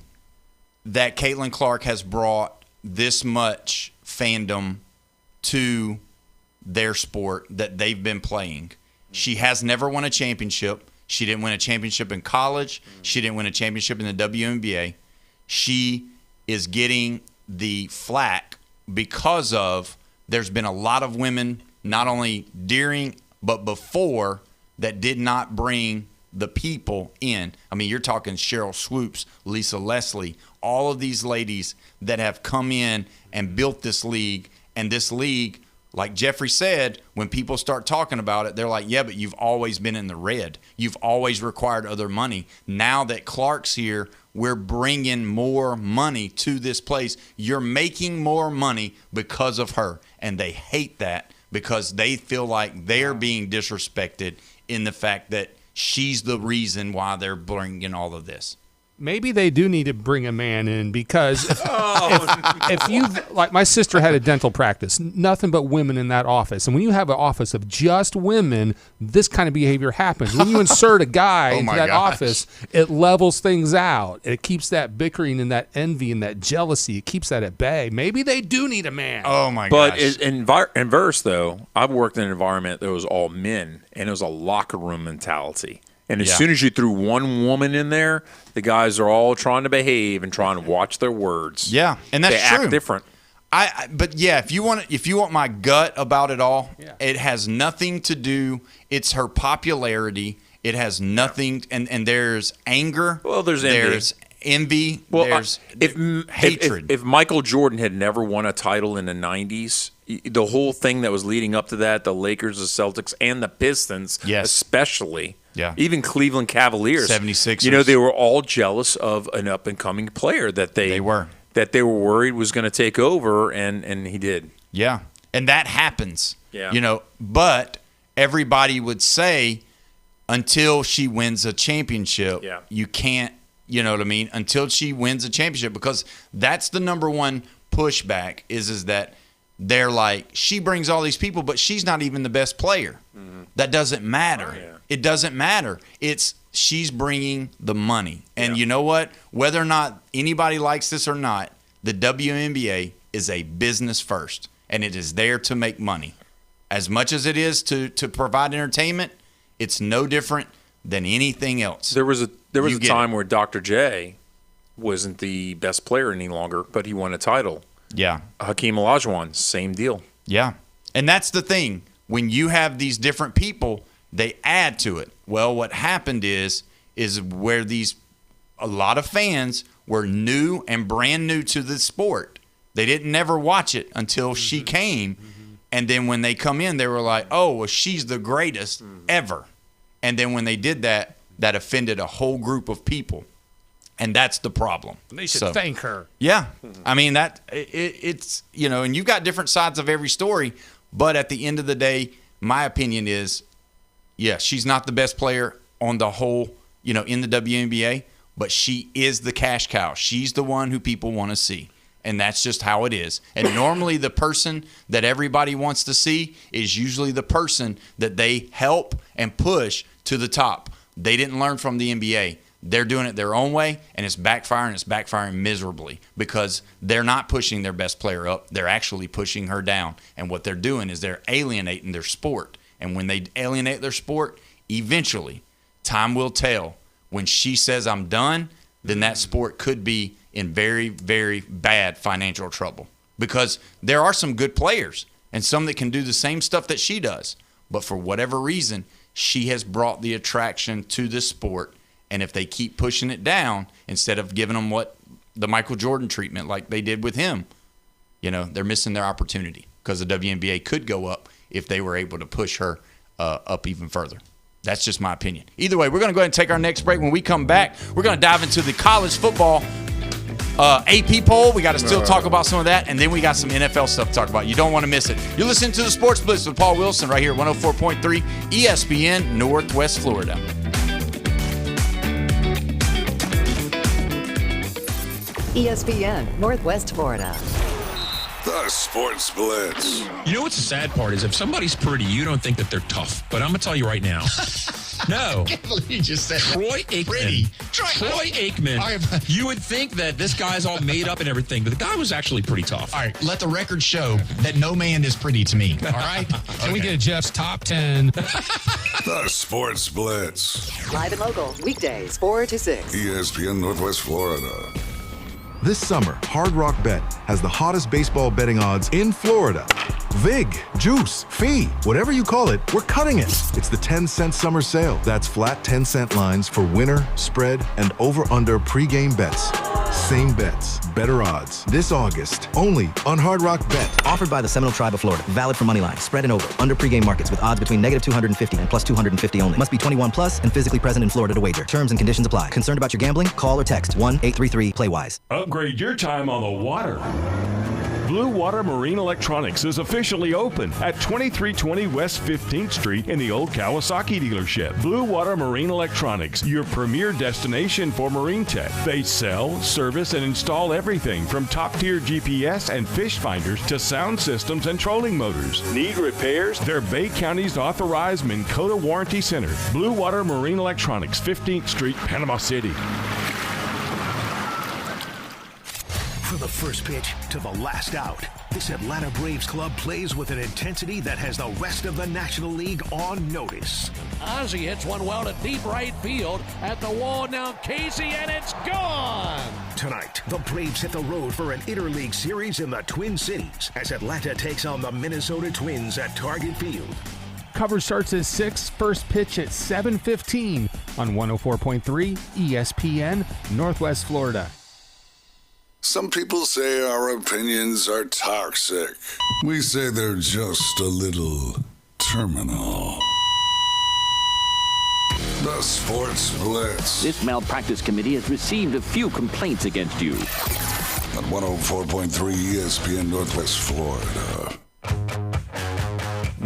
that Caitlin Clark has brought this much fandom to their sport that they've been playing. She has never won a championship. She didn't win a championship in college. She didn't win a championship in the WNBA. She is getting the flack because of there's been a lot of women, not only during but before, that did not bring the people in. I mean, you're talking Cheryl Swoops, Lisa Leslie, all of these ladies that have come in and built this league. And this league, like Jeffrey said, when people start talking about it, they're like, yeah, but you've always been in the red. You've always required other money. Now that Clark's here, we're bringing more money to this place. You're making more money because of her. And they hate that because they feel like they're being disrespected in the fact that she's the reason why they're bringing all of this. Maybe they do need to bring a man in because if you, like my sister had a dental practice, nothing but women in that office. And when you have an office of just women, this kind of behavior happens. When you insert a guy into that office, it levels things out. It keeps that bickering and that envy and that jealousy. It keeps that at bay. Maybe they do need a man. Oh, my gosh. But in verse, though, I've worked in an environment that was all men, and it was a locker room mentality. And as soon as you threw one woman in there, the guys are all trying to behave and trying to watch their words. Yeah, and that's they true. Act different. But if you want my gut about it all, it has nothing to do. It's her popularity. It has nothing, and there's anger. Well, there's envy. Well, there's hatred. If Michael Jordan had never won a title in the 90s, the whole thing that was leading up to that, the Lakers, the Celtics, and the Pistons, especially. Yeah. Even Cleveland Cavaliers. 76ers. They were all jealous of an up-and-coming player that they that they were worried was going to take over, and he did. Yeah, and that happens. Yeah. But everybody would say until she wins a championship, you can't, you know what I mean, until she wins a championship, because that's the number one pushback is that they're like, she brings all these people, but she's not even the best player. Mm-hmm. That doesn't matter. Oh, yeah. It doesn't matter. It's she's bringing the money. And you know what? Whether or not anybody likes this or not, the WNBA is a business first, and it is there to make money. As much as it is to provide entertainment, it's no different than anything else. There was a time where Dr. J wasn't the best player any longer, but he won a title. Yeah. Hakeem Olajuwon, same deal. Yeah. And that's the thing. When you have these different people, they add to it. Well, what happened is where a lot of fans were new and brand new to the sport. They didn't never watch it until she came. And then when they come in, they were like, oh, well, she's the greatest ever. And then when they did that, that offended a whole group of people. And that's the problem. They should thank her. Yeah. I mean, it's, and you've got different sides of every story. But at the end of the day, my opinion is, she's not the best player on the whole, in the WNBA, but she is the cash cow. She's the one who people want to see. And that's just how it is. And normally the person that everybody wants to see is usually the person that they help and push to the top. They didn't learn from the NBA. They're doing it their own way, and it's backfiring. It's backfiring miserably because they're not pushing their best player up. They're actually pushing her down. And what they're doing is they're alienating their sport. And when they alienate their sport, eventually, time will tell. When she says, I'm done, then that sport could be in very, very bad financial trouble. Because there are some good players and some that can do the same stuff that she does. But for whatever reason, she has brought the attraction to the sport. And if they keep pushing it down, instead of giving them what the Michael Jordan treatment like they did with him, they're missing their opportunity because the WNBA could go up if they were able to push her up even further. That's just my opinion. Either way, we're going to go ahead and take our next break. When we come back, we're going to dive into the college football AP poll. We got to still talk about some of that, and then we got some NFL stuff to talk about. You don't want to miss it. You're listening to the Sports Blitz with Paul Wilson right here at 104.3 ESPN Northwest Florida. ESPN Northwest Florida. The Sports Blitz. You know what's the sad part is if somebody's pretty, you don't think that they're tough. But I'm going to tell you right now. No. I can't believe you just said Troy Aikman. Troy Aikman. You would think that this guy's all made up and everything, but the guy was actually pretty tough. All right, let the record show that no man is pretty to me. All right? Can we get Jeff's top 10? The Sports Blitz. Live and local, weekdays, 4 to 6. ESPN Northwest Florida. This summer, Hard Rock Bet has the hottest baseball betting odds in Florida. Vig, juice, fee, whatever you call it, we're cutting it. It's the 10-cent summer sale. That's flat 10-cent lines for winner, spread, and over-under pregame bets. Same bets, better odds. This August, only on Hard Rock Bet. Offered by the Seminole Tribe of Florida. Valid for money line, spread, and over. Under pregame markets with odds between -250 and +250 only. Must be 21 plus and physically present in Florida to wager. Terms and conditions apply. Concerned about your gambling? Call or text 1-833-PLAY-WISE. Upgrade your time on the water. Blue Water Marine Electronics is officially open at 2320 West 15th Street in the old Kawasaki dealership. Blue Water Marine Electronics, your premier destination for marine tech. They sell, service, and install everything from top-tier GPS and fish finders to sound systems and trolling motors. Need repairs? They're Bay County's authorized Minn Kota Warranty Center. Blue Water Marine Electronics, 15th Street, Panama City. From the first pitch to the last out, this Atlanta Braves club plays with an intensity that has the rest of the National League on notice. Ozzie hits one well to deep right field at the wall. Now Casey, and it's gone. Tonight, the Braves hit the road for an interleague series in the Twin Cities as Atlanta takes on the Minnesota Twins at Target Field. Coverage starts at 6, first pitch at 7:15 on 104.3 ESPN Northwest Florida. Some people say our opinions are toxic. We say they're just a little terminal. The Sports Blitz. This malpractice committee has received a few complaints against you. on 104.3 ESPN Northwest Florida.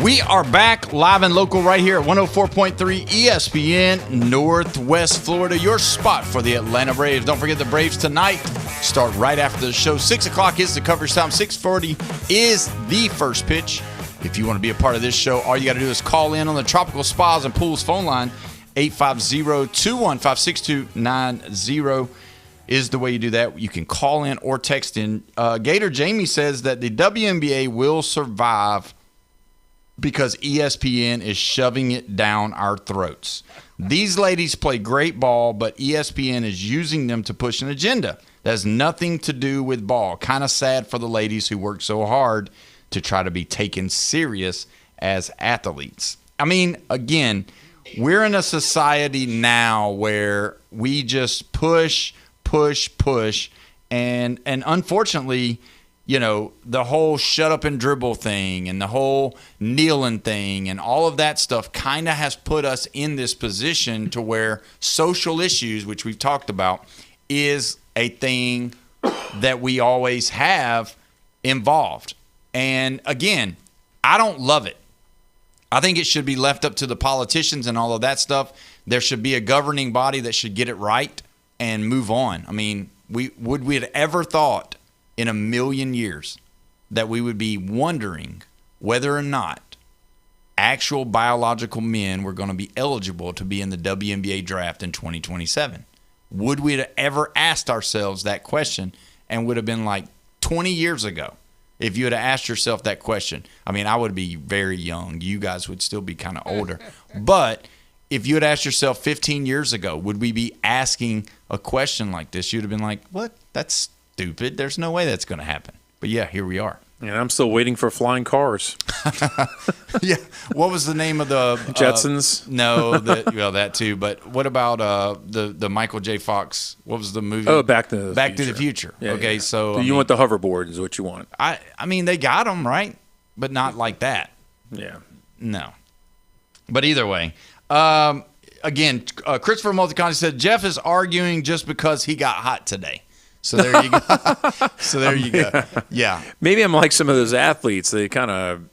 We are back live and local right here at 104.3 ESPN Northwest Florida, your spot for the Atlanta Braves. Don't forget the Braves tonight start right after the show. 6 o'clock is the coverage time. 6:40 is the first pitch. If you want to be a part of this show, all you got to do is call in on the Tropical Spas and Pools phone line. 850-215-6290 is the way you do that. You can call in or text in. Gator Jamie says that the WNBA will survive because ESPN is shoving it down our throats. These ladies play great ball, but ESPN is using them to push an agenda. That has nothing to do with ball. Kind of sad for the ladies who work so hard to try to be taken serious as athletes. I mean, again, we're in a society now where we just push, and unfortunately, you know, the whole shut up and dribble thing and the whole kneeling thing and all of that stuff kind of has put us in this position to where social issues, which we've talked about, is a thing that we always have involved. And again, I don't love it. I think it should be left up to the politicians and all of that stuff. There should be a governing body that should get it right and move on. I mean, we have ever thought in a million years that we would be wondering whether or not actual biological men were going to be eligible to be in the WNBA draft in 2027? Would we have ever asked ourselves that question? And would have been like 20 years ago if you had asked yourself that question. I mean, I would be very young. You guys would still be kind of older. But if you had asked yourself 15 years ago, would we be asking a question like this? You'd have been like, what? That's stupid. There's no way that's going to happen. But yeah, here we are. And I'm still waiting for flying cars. Yeah. What was the name of the Jetsons? No, that too. But what about the Michael J. Fox? What was the movie? Oh, Back to the Future. Yeah, okay, yeah. so you want the hoverboard is what you want. I mean, they got them right, but not like that. Yeah. No. But either way, again, Christopher Multiconti said Jeff is arguing just because he got hot today. So there you go. Go. Yeah. Maybe I'm like some of those athletes. They kind of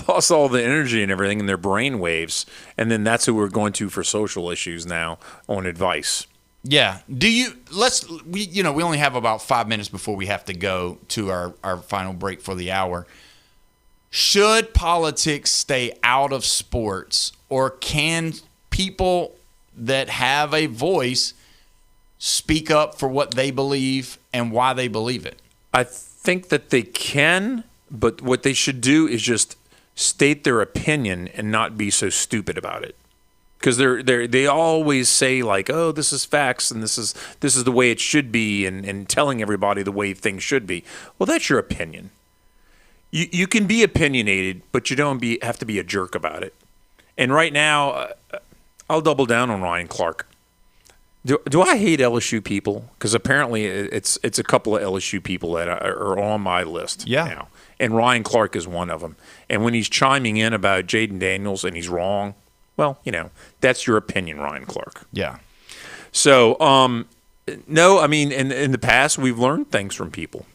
lost all the energy and everything in their brain waves, and then that's who we're going to for social issues now on advice. Yeah. We only have about 5 minutes before we have to go to our final break for the hour. Should politics stay out of sports, or can people that have a voice speak up for what they believe and why they believe it? I think that they can, but what they should do is just state their opinion and not be so stupid about it. Because they always say like, oh, this is facts and this is the way it should be, and telling everybody the way things should be. Well, that's your opinion. You can be opinionated, but you don't have to be a jerk about it. And right now, I'll double down on Ryan Clark. Do I hate LSU people? Because apparently it's a couple of LSU people that are on my list now. And Ryan Clark is one of them. And when he's chiming in about Jaden Daniels and he's wrong, well, that's your opinion, Ryan Clark. Yeah. So, no, I mean, in the past, we've learned things from people,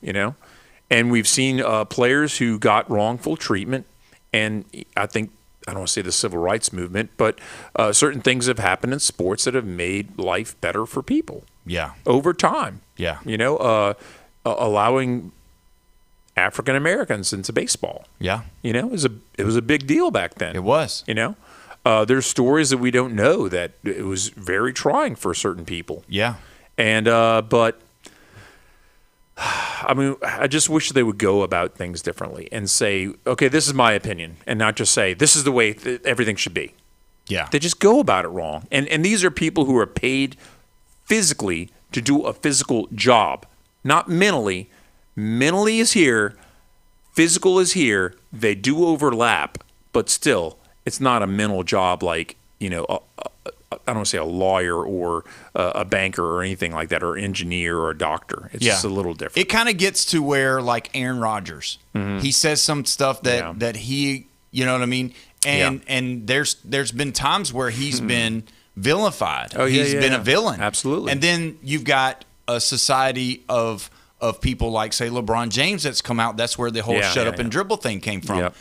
And we've seen players who got wrongful treatment. And I think, I don't want to say the civil rights movement, but certain things have happened in sports that have made life better for people. Yeah. Over time. Yeah. Allowing African Americans into baseball. Yeah. It was a big deal back then. It was. There's stories that we don't know that it was very trying for certain people. Yeah. And but I mean, I just wish they would go about things differently and say, okay, this is my opinion, and not just say, this is the way everything should be. Yeah. They just go about it wrong. And these are people who are paid physically to do a physical job, not mentally. Mentally is here. Physical is here. They do overlap, but still, it's not a mental job like, I don't want to say a lawyer or a banker or anything like that, or engineer or a doctor. It's just a little different. It kind of gets to where, like Aaron Rodgers, he says some stuff that he, you know what I mean? And there's been times where he's been vilified. Oh, yeah, he's been a villain. Absolutely. And then you've got a society of of people like, say, LeBron James that's come out. That's where the whole shut up and dribble thing came from. Yep.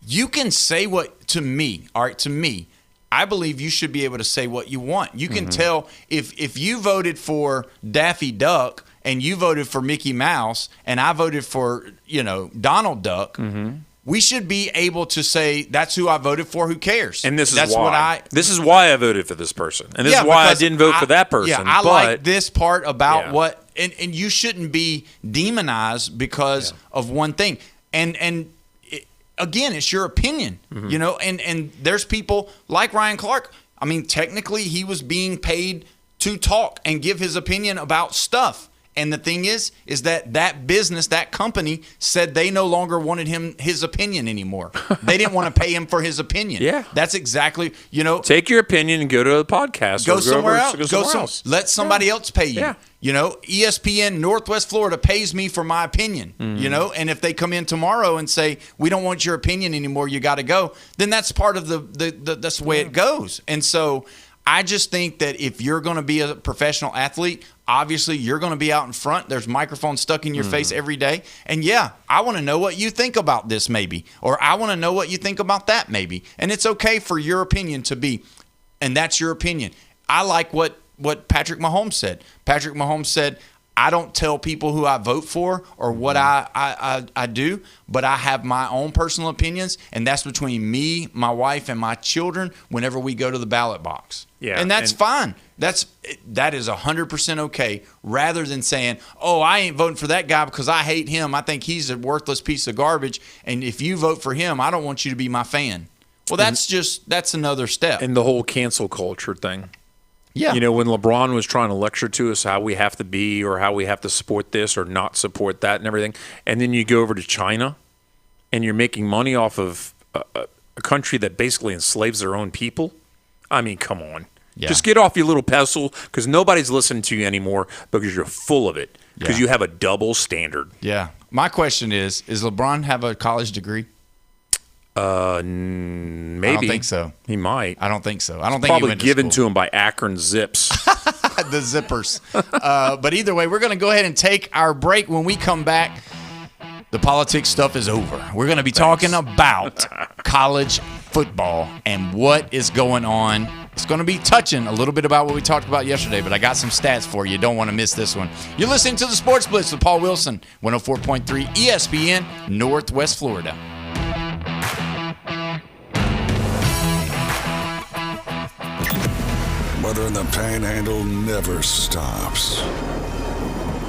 You can say what to me. All right, to me, I believe you should be able to say what you want. You can tell if you voted for Daffy Duck and you voted for Mickey Mouse and I voted for, Donald Duck, we should be able to say that's who I voted for. Who cares? And this is that's why. This is why I voted for this person. And this is why I didn't vote for that person. Yeah, I like this part about what and you shouldn't be demonized because of one thing. And again, it's your opinion, and there's people like Ryan Clark. I mean, technically, he was being paid to talk and give his opinion about stuff. And the thing is that business, that company said they no longer wanted his opinion anymore. They didn't want to pay him for his opinion. Yeah. That's exactly, Take your opinion and go to a podcast. Go somewhere else. Let somebody else pay you. Yeah. ESPN Northwest Florida pays me for my opinion, and if they come in tomorrow and say, we don't want your opinion anymore, you got to go, then that's part of that's the way it goes. And so I just think that if you're going to be a professional athlete, obviously you're going to be out in front. There's microphones stuck in your face every day. And I want to know what you think about this maybe, or I want to know what you think about that maybe. And it's okay for your opinion to be, and that's your opinion. I like what Patrick Mahomes said. Patrick Mahomes said, I don't tell people who I vote for or what I do, but I have my own personal opinions, and that's between me, my wife, and my children whenever we go to the ballot box. Yeah, and that's fine. That is 100% okay, rather than saying, oh, I ain't voting for that guy because I hate him. I think he's a worthless piece of garbage, and if you vote for him, I don't want you to be my fan. Well, that's another step. And the whole cancel culture thing. Yeah. When LeBron was trying to lecture to us how we have to be or how we have to support this or not support that and everything, and then you go over to China and you're making money off of a country that basically enslaves their own people. I mean, come on. Yeah. Just get off your little pedestal because nobody's listening to you anymore because you're full of it because you have a double standard. Yeah. My question is LeBron have a college degree? Maybe. I don't think so. He might. I don't think so. I don't think probably he went given to him by Akron Zips. The Zippers. But either way, we're going to go ahead and take our break. When we come back, the politics stuff is over. We're going to be talking about college football and what is going on. It's going to be touching a little bit about what we talked about yesterday, but I got some stats for you. Don't want to miss this one. You're listening to the Sports Blitz with Paul Wilson, 104.3 ESPN, Northwest Florida. Weather in the Panhandle never stops.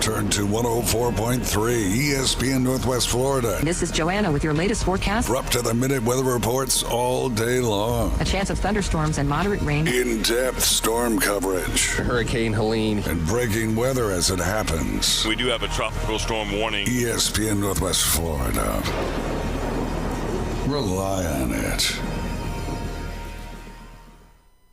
Turn to 104.3 ESPN Northwest Florida. This is Joanna with your latest forecast. We're up to the minute weather reports all day long. A chance of thunderstorms and moderate rain. In-depth storm coverage. Hurricane Helene. And breaking weather as it happens. We do have a tropical storm warning. ESPN Northwest Florida. Rely on it.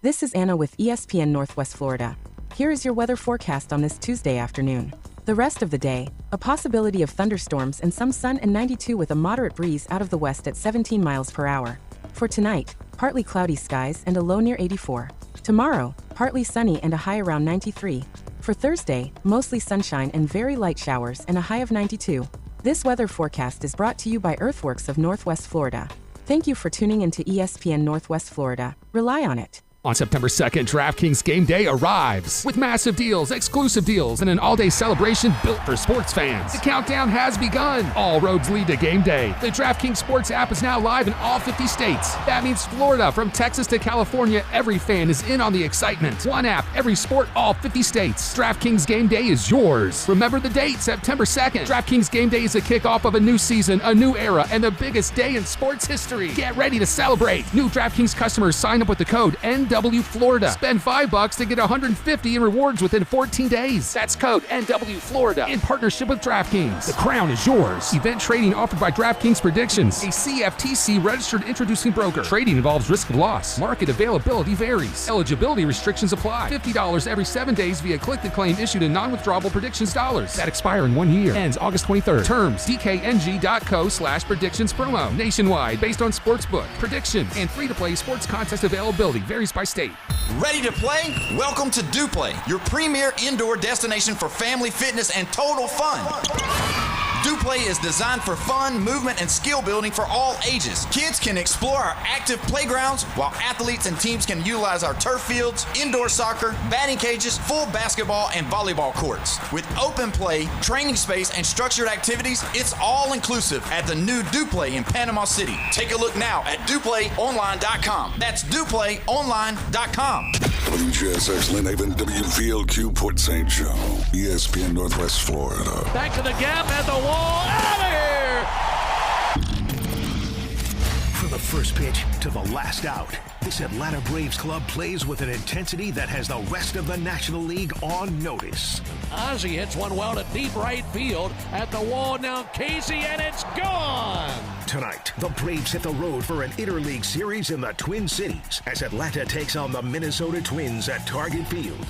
This is Anna with ESPN Northwest Florida. Here is your weather forecast on this Tuesday afternoon. The rest of the day, a possibility of thunderstorms and some sun and 92 with a moderate breeze out of the west at 17 miles per hour. For tonight, partly cloudy skies and a low near 84. Tomorrow, partly sunny and a high around 93. For Thursday, mostly sunshine and very light showers and a high of 92. This weather forecast is brought to you by Earthworks of Northwest Florida. Thank you for tuning into ESPN Northwest Florida. Rely on it. On September 2nd, DraftKings Game Day arrives with massive deals, exclusive deals, and an all-day celebration built for sports fans. The countdown has begun. All roads lead to Game Day. The DraftKings Sports app is now live in all 50 states. That means Florida, from Texas to California, every fan is in on the excitement. One app, every sport, all 50 states. DraftKings Game Day is yours. Remember the date, September 2nd. DraftKings Game Day is the kickoff of a new season, a new era, and the biggest day in sports history. Get ready to celebrate. New DraftKings customers sign up with the code NW Florida. Spend $5 to get $150 in rewards within 14 days. That's code NW Florida in partnership with DraftKings. The crown is yours. Event trading offered by DraftKings Predictions, a CFTC registered introducing broker. Trading involves risk of loss. Market availability varies. Eligibility restrictions apply. $50 every 7 days via click-to-claim issued in non-withdrawable predictions dollars that expire in 1 year. Ends August 23rd. Terms dkng.co/predictions promo. Nationwide based on sportsbook, prediction, and free-to-play sports contest availability. Varies by by state. Ready to play? Welcome to DuPlay, your premier indoor destination for family fitness and total fun. DuPlay is designed for fun, movement, and skill building for all ages. Kids can explore our active playgrounds, while athletes and teams can utilize our turf fields, indoor soccer, batting cages, full basketball, and volleyball courts. With open play, training space, and structured activities, it's all inclusive at the new DuPlay in Panama City. Take a look now at DuPlayOnline.com. That's DuPlayOnline.com. WJSX Lynn Haven, WVLQ Port St. Joe, ESPN Northwest Florida. Back to the gap at the wall. Out of here! From the first pitch to the last out, this Atlanta Braves club plays with an intensity that has the rest of the National League on notice. Ozzie hits one well to deep right field at the wall. Now Casey, and it's gone! Tonight, the Braves hit the road for an interleague series in the Twin Cities as Atlanta takes on the Minnesota Twins at Target Field.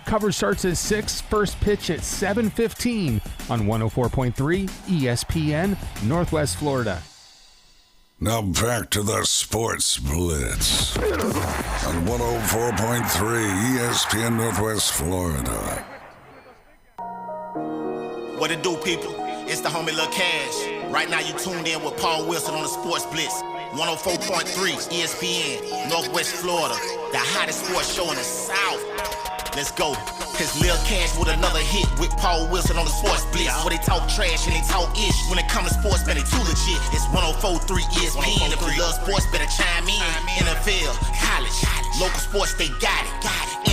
Coverage starts at 6, first pitch at 7:15 on 104.3 ESPN, Northwest Florida. Now back to the Sports Blitz on 104.3 ESPN Northwest Florida. What it do, people? It's the homie Lil Cash. Right now you tuned in with Paul Wilson on the Sports Blitz. 104.3 ESPN, Northwest Florida. The hottest sports show in the South. Let's go. It's Lil Cash with another hit with Paul Wilson on the Sports Blitz. Where they talk trash and they talk ish. When it comes to sports, man, they too legit. It's 104.3 ESPN. If you love sports, better chime in. NFL, college, local sports, they got it.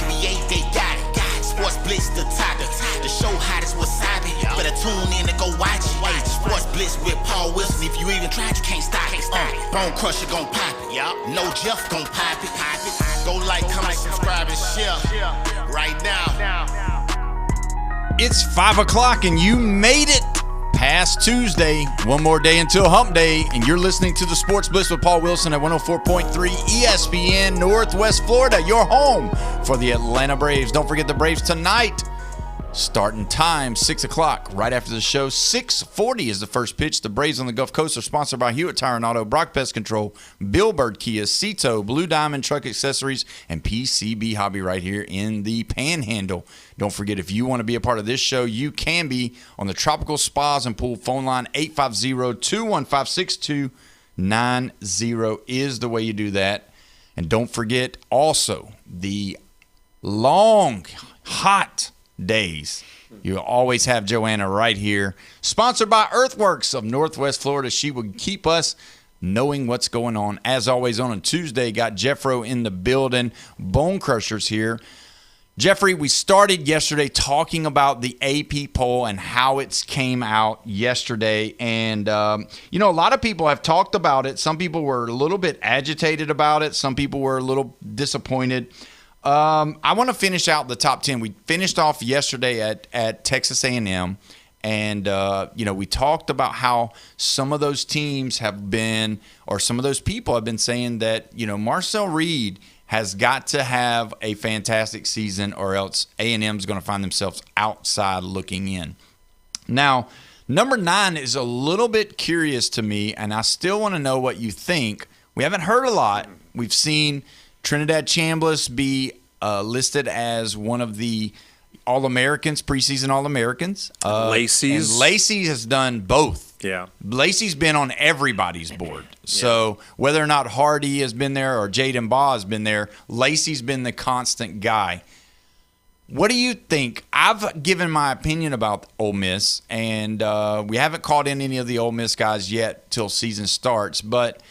NBA, they got it. Sports Blitz, the topic. The show hottest wasabi. Better tune in and go watch it. Hey, Sports Blitz with Paul Wilson. If you even tried, you can't stop it. Bone Crusher gon' pop it. No Jeff gon' pop it. Go like, comment, subscribe, and share. Right now. It's 5 o'clock and you made it past Tuesday. One more day until hump day, and you're listening to the Sports Blitz with Paul Wilson at 104.3 ESPN Northwest Florida, your home for the Atlanta Braves. Don't forget the Braves tonight. Starting time, 6 o'clock, right after the show. 6:40 is the first pitch. The Braves on the Gulf Coast are sponsored by Hewitt Tire and Auto, Brock Pest Control, Bill Bird Kia, Cito, Blue Diamond Truck Accessories, and PCB Hobby right here in the Panhandle. Don't forget, if you want to be a part of this show, you can be on the Tropical Spas and Pool phone line. 850-215-6290 is the way you do that. And don't forget also the long, hot days. You always have Joanna right here. Sponsored by Earthworks of Northwest Florida. She will keep us knowing what's going on. As always, on a Tuesday, got Jeffro in the building. Bone Crushers here. Jeffrey, we started yesterday talking about the AP poll and how it came out yesterday. And, a lot of people have talked about it. Some people were a little bit agitated about it. Some people were a little disappointed. I want to finish out the top 10. We finished off yesterday at Texas A&M, and we talked about how some of those teams have been, or some of those people have been saying that, Marcel Reed has got to have a fantastic season or else A&M is going to find themselves outside looking in. Now, number 9 is a little bit curious to me, and I still want to know what you think. We haven't heard a lot. We've seen Trinidad Chambliss be listed as one of the All-Americans, preseason All-Americans. Lacey's. And Lacey has done both. Yeah. Lacey's been on everybody's board. So whether or not Hardy has been there or Jaden Baugh has been there, Lacey's been the constant guy. What do you think? I've given my opinion about Ole Miss, and we haven't called in any of the Ole Miss guys yet till season starts, but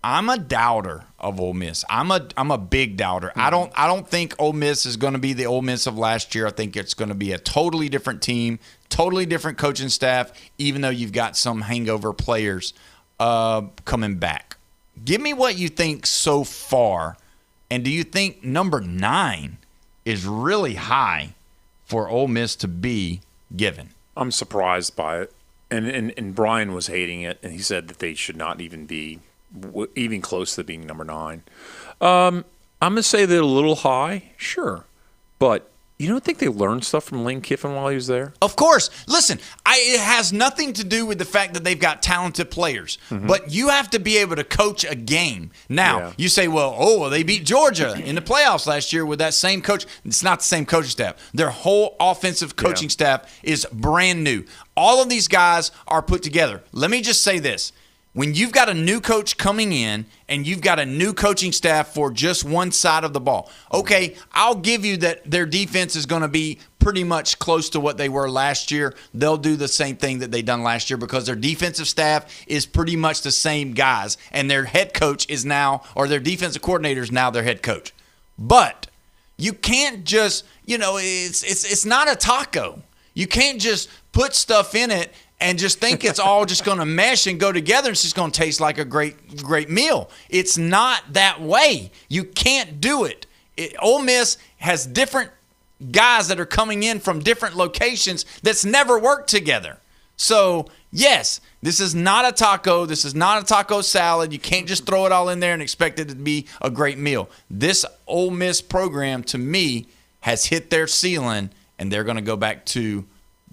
I'm a doubter of Ole Miss. I'm a big doubter. I don't think Ole Miss is going to be the Ole Miss of last year. I think it's going to be a totally different team, totally different coaching staff, even though you've got some hangover players coming back. Give me what you think so far, and do you think number 9 is really high for Ole Miss to be given? I'm surprised by it, and Brian was hating it, and he said that they should not even be even close to being number 9. I'm going to say they're a little high, sure. But, You don't think they learned stuff from Lane Kiffin while he was there? Of course. Listen, it has nothing to do with the fact that they've got talented players, but you have to be able to coach a game. Now, you say, well, they beat Georgia in the playoffs last year with that same coach. It's not the same coaching staff. Their whole offensive coaching staff is brand new. All of these guys are put together. Let me just say this. When you've got a new coach coming in and you've got a new coaching staff for just one side of the ball, okay, I'll give you that their defense is going to be pretty much close to what they were last year. They'll do the same thing that they done last year because their defensive staff is pretty much the same guys, and their head coach is now, or their defensive coordinator is now their head coach. But you can't just, it's not a taco. You can't just put stuff in it and just think it's all just going to mesh and go together and it's just going to taste like a great meal. It's not that way. You can't do it. Ole Miss has different guys that are coming in from different locations that's never worked together. So, yes, this is not a taco. This is not a taco salad. You can't just throw it all in there and expect it to be a great meal. This Ole Miss program, to me, has hit their ceiling, and they're going to go back to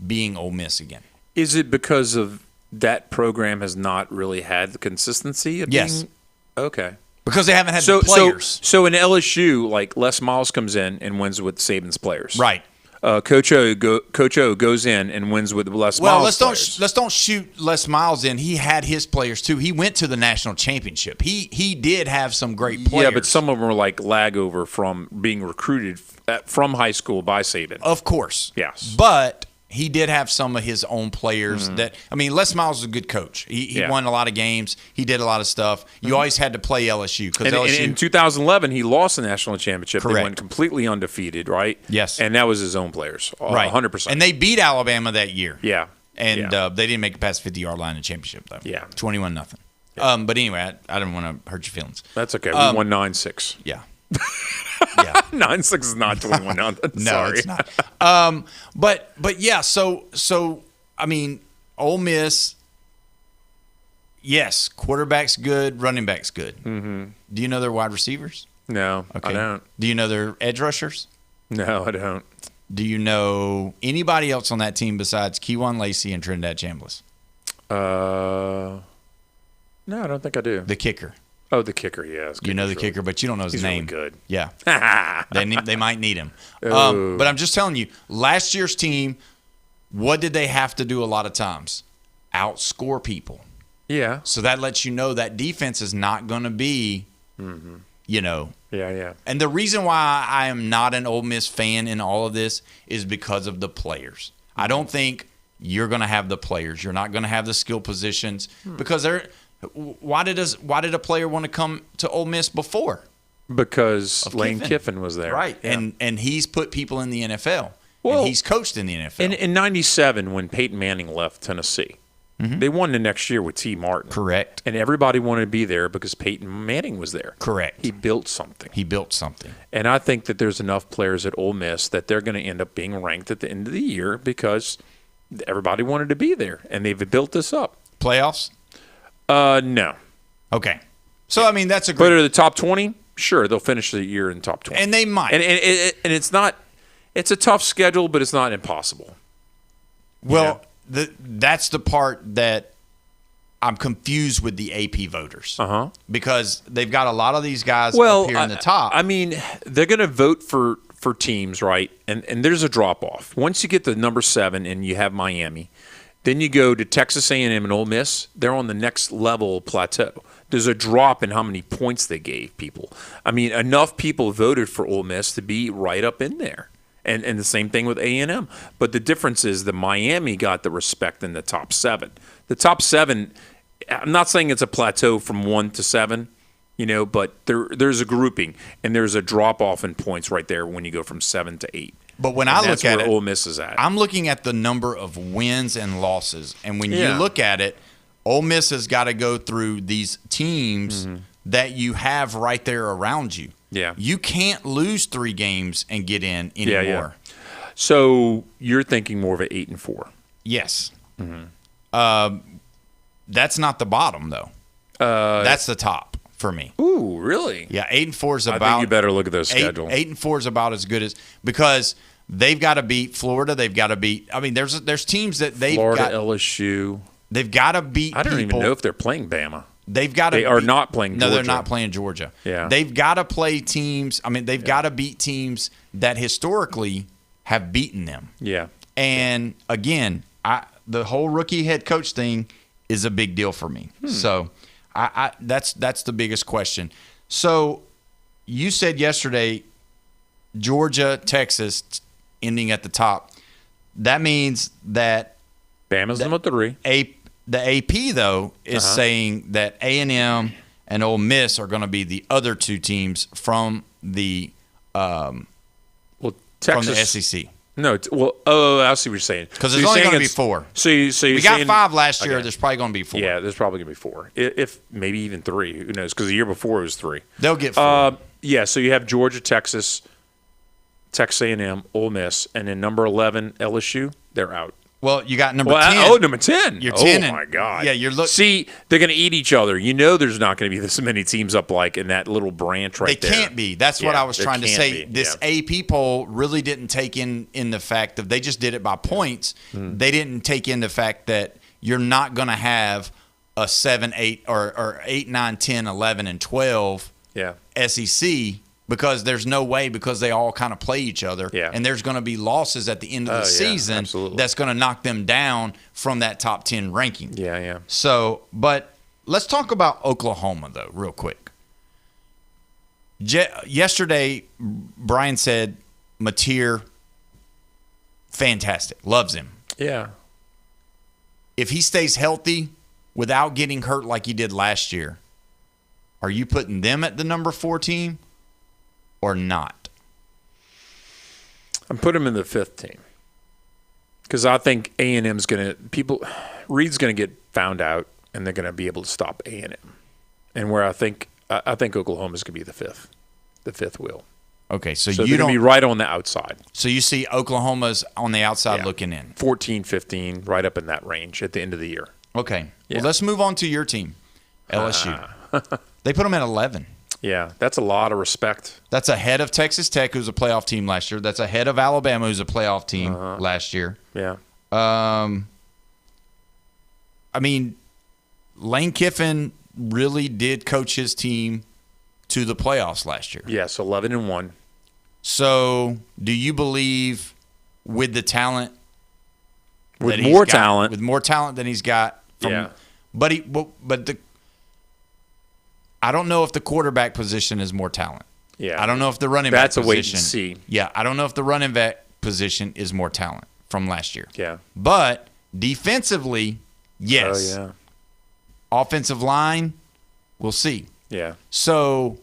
being Ole Miss again. Is it because of that program has not really had the consistency of Yes. being? Okay. Because they haven't had the players. So in LSU, like Les Miles comes in and wins with Saban's players. Right. Coach O goes in and wins with Les Miles players. Let's don't shoot Les Miles in. He had his players too. He went to the national championship. He did have some great players. Yeah, but some of them were like lag over from being recruited from high school by Saban. Of course. Yes. But he did have some of his own players Les Miles was a good coach. He won a lot of games. He did a lot of stuff. You always had to play LSU because LSU. In 2011, he lost the national championship. Correct. They went completely undefeated, right? Yes. And that was his own players, right, 100%. And they beat Alabama that year. Yeah. And they didn't make it past the 50-yard line in the championship, though. Yeah. 21-0. Yeah. But anyway, I didn't want to hurt your feelings. That's okay. We won 9-6. Yeah. 9-6 is not 21. No, sorry. It's not. But yeah. So I mean, Ole Miss. Yes, quarterback's good, running back's good. Mm-hmm. Do you know their wide receivers? No, okay. I don't. Do you know their edge rushers? No, I don't. Do you know anybody else on that team besides Kejuan Lacey and Trinidad Chambliss? No, I don't think I do. The kicker. Oh, the kicker, yes. You know the kicker, but you don't know his name. Really good. Yeah. they might need him. But I'm just telling you, last year's team, what did they have to do a lot of times? Outscore people. Yeah. So that lets you know that defense is not going to be, Yeah. And the reason why I am not an Ole Miss fan in all of this is because of the players. I don't think you're going to have the players. You're not going to have the skill positions because they're – why did a player want to come to Ole Miss before? Because Lane Kiffin was there. Right. Yeah. And he's put people in the NFL. Well, and he's coached in the NFL. In 97, when Peyton Manning left Tennessee, they won the next year with T. Martin. Correct. And everybody wanted to be there because Peyton Manning was there. Correct. He built something. And I think that there's enough players at Ole Miss that they're going to end up being ranked at the end of the year because everybody wanted to be there. And they've built this up. Playoffs? No. Okay. So, I mean, that's a great... But are the top 20? Sure, they'll finish the year in top 20. And they might. And it's not... It's a tough schedule, but it's not impossible. Well, that's the part that I'm confused with the AP voters. Uh-huh. Because they've got a lot of these guys up here in the top. I mean, they're going to vote for teams, right? And there's a drop-off. Once you get to number 7 and you have Miami... Then you go to Texas A&M and Ole Miss. They're on the next level plateau. There's a drop in how many points they gave people. I mean, enough people voted for Ole Miss to be right up in there. And the same thing with A&M. But the difference is that Miami got the respect in the top 7. The top 7, I'm not saying it's a plateau from 1 to 7, but there's a grouping. And there's a drop-off in points right there when you go from 7 to 8. But when I look at it, Ole Miss is at. I'm looking at the number of wins and losses. And when you look at it, Ole Miss has got to go through these teams that you have right there around you. Yeah. You can't lose 3 games and get in anymore. Yeah. So you're thinking more of an 8-4. Yes. That's not the bottom, though. That's the top for me. Ooh, really? Yeah, 8-4 is about. I think you better look at those schedule. 8-4 is about as good as because They've got to beat Florida. They've got to beat. I mean, there's teams that they've Florida, got. LSU. They've got to beat. I don't people. even know if they're playing Bama. They've got to. They are not playing Georgia. No, they're not playing Georgia. Yeah. They've got to play teams. I mean, they've got to beat teams that historically have beaten them. Yeah. And again, the whole rookie head coach thing is a big deal for me. So, that's the biggest question. So, you said yesterday, Georgia, Texas, ending at the top. That means that Bama's number 3. The AP though is saying that A&M and Ole Miss are going to be the other 2 teams from the Texas, from the SEC. No, I see what you're saying. Because there's only going to be 4. So you're we got saying, 5 last year. There's probably going to be 4. Yeah, there's probably going to be 4. If maybe even 3. Who knows? Because the year before it was 3. They'll get 4. Yeah. So you have Georgia, Texas A&M, Ole Miss, and then number 11 LSU. They're out. Well, you got number 10. Number 10. You're 10. Oh, my God. Yeah, you're looking. See, they're going to eat each other. You know there's not going to be this many teams up like in that little branch right there. They can't be. That's what I was trying to say. This AP poll really didn't take in the fact that they just did it by points. They didn't take in the fact that you're not going to have a 7, 8, or 8, 9, 10, 11, and 12 SEC because there's no way because they all kind of play each other. Yeah. And there's going to be losses at the end of the season that's going to knock them down from that top 10 ranking. Yeah. So, but let's talk about Oklahoma, though, real quick. Yesterday, Brian said Mateer, fantastic, loves him. Yeah. If he stays healthy without getting hurt like he did last year, are you putting them at the number 4 team? Or not? I'm putting him in the 5th team because I think A&M's going to Reed's going to get found out and they're going to be able to stop A&M. And where I think Oklahoma's going to be the 5th wheel. Okay, so you don't going to be right on the outside. So you see Oklahoma's on the outside looking in. 14, 15, right up in that range at the end of the year. Okay. Yeah. Well, let's move on to your team, LSU. They put them at 11. Yeah, that's a lot of respect. That's ahead of Texas Tech, who's a playoff team last year. That's ahead of Alabama, who's a playoff team last year. Yeah. I mean, Lane Kiffin really did coach his team to the playoffs last year. Yes, 11-1. So, do you believe with the talent, with more talent than he's got? I don't know if the quarterback position is more talent. Yeah. I don't know if the running back position. That's a wait and see. Yeah, I don't know if the running back position is more talent from last year. Yeah. But defensively, yes. Oh, yeah. Offensive line, we'll see. Yeah. So,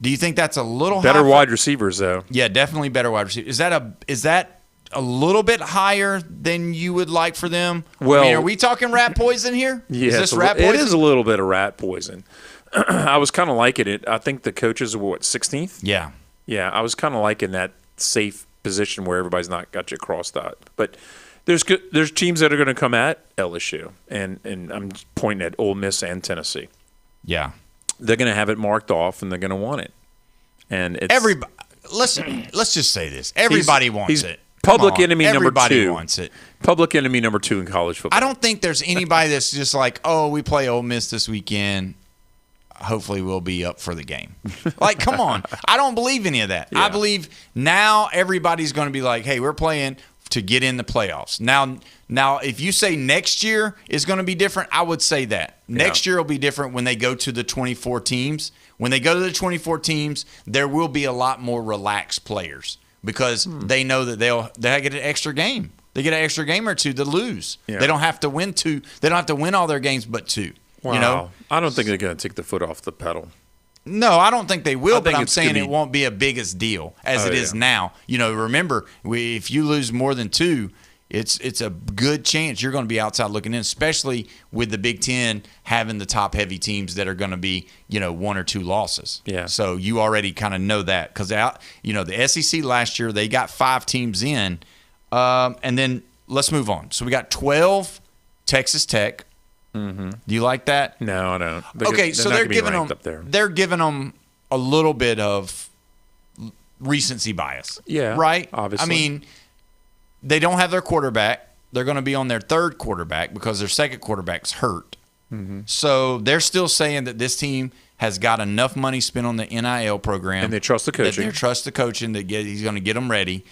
do you think that's a little better high wide receivers though? Yeah, definitely better wide receivers. Is that a little bit higher than you would like for them? Well, I mean, are we talking rat poison here? Yes, is this rat poison? It is a little bit of rat poison. I was kind of liking it. I think the coaches were 16th? Yeah. Yeah, I was kind of liking that safe position where everybody's not got you crossed out. But there's teams that are going to come at LSU, and I'm pointing at Ole Miss and Tennessee. Yeah. They're going to have it marked off, and they're going to want it. And it's everybody. Let's just say this: everybody wants it. Public enemy number 2. Everybody wants it. Public enemy number 2 in college football. I don't think there's anybody that's just like, oh, we play Ole Miss this weekend. Hopefully we'll be up for the game. Like, come on. I don't believe any of that. Yeah. I believe now everybody's going to be like, hey, we're playing to get in the playoffs. Now, if you say next year is going to be different, I would say that. Next year will be different when they go to the 24 teams. When they go to the 24 teams, there will be a lot more relaxed players because they know that they'll get an extra game. They get an extra game or two to lose. Yeah. They don't have to win 2. They don't have to win all their games but 2. Wow. You know? I don't think they're going to take the foot off the pedal. No, I don't think they will, but I'm saying it won't be a biggest deal as it is now. You know, remember, if you lose more than 2, it's a good chance you're going to be outside looking in, especially with the Big Ten having the top-heavy teams that are going to be, 1 or 2 losses. Yeah. So you already kind of know that because, the SEC last year, they got 5 teams in. And then let's move on. So we got 12 Texas Tech. Mm-hmm. Do you like that? No, I don't. So they're giving them a little bit of recency bias. Yeah, right? obviously. I mean, they don't have their quarterback. They're going to be on their third quarterback because their second quarterback's hurt. Mm-hmm. So they're still saying that this team has got enough money spent on the NIL program. And they trust the coaching. They trust the coaching that he's going to get them ready.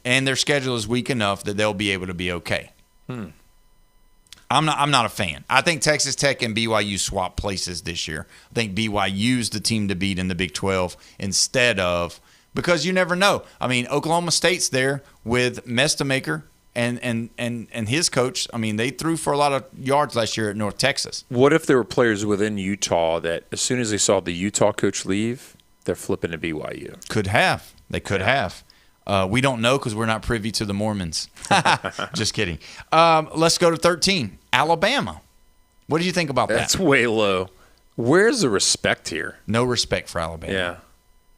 And their schedule is weak enough that they'll be able to be okay. I'm not a fan. I think Texas Tech and BYU swap places this year. I think BYU's the team to beat in the Big 12 instead of – because you never know. I mean, Oklahoma State's there with Mestamaker and his coach. I mean, they threw for a lot of yards last year at North Texas. What if there were players within Utah that as soon as they saw the Utah coach leave, they're flipping to BYU? Could have. They could have. We don't know because we're not privy to the Mormons. Just kidding. Let's go to 13. Alabama. What do you think about that? That's way low. Where's the respect here? No respect for Alabama. Yeah.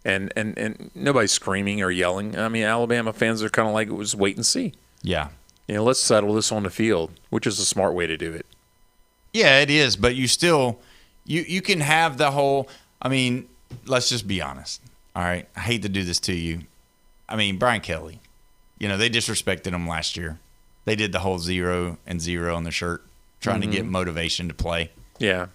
And nobody's screaming or yelling. I mean, Alabama fans are kind of like, it was wait and see. Yeah. Let's settle this on the field, which is a smart way to do it. Yeah, it is. But you still, you can have the whole, I mean, let's just be honest. All right. I hate to do this to you. I mean, Brian Kelly, they disrespected him last year. They did the whole 0 and 0 on the shirt, trying to get motivation to play. Yeah.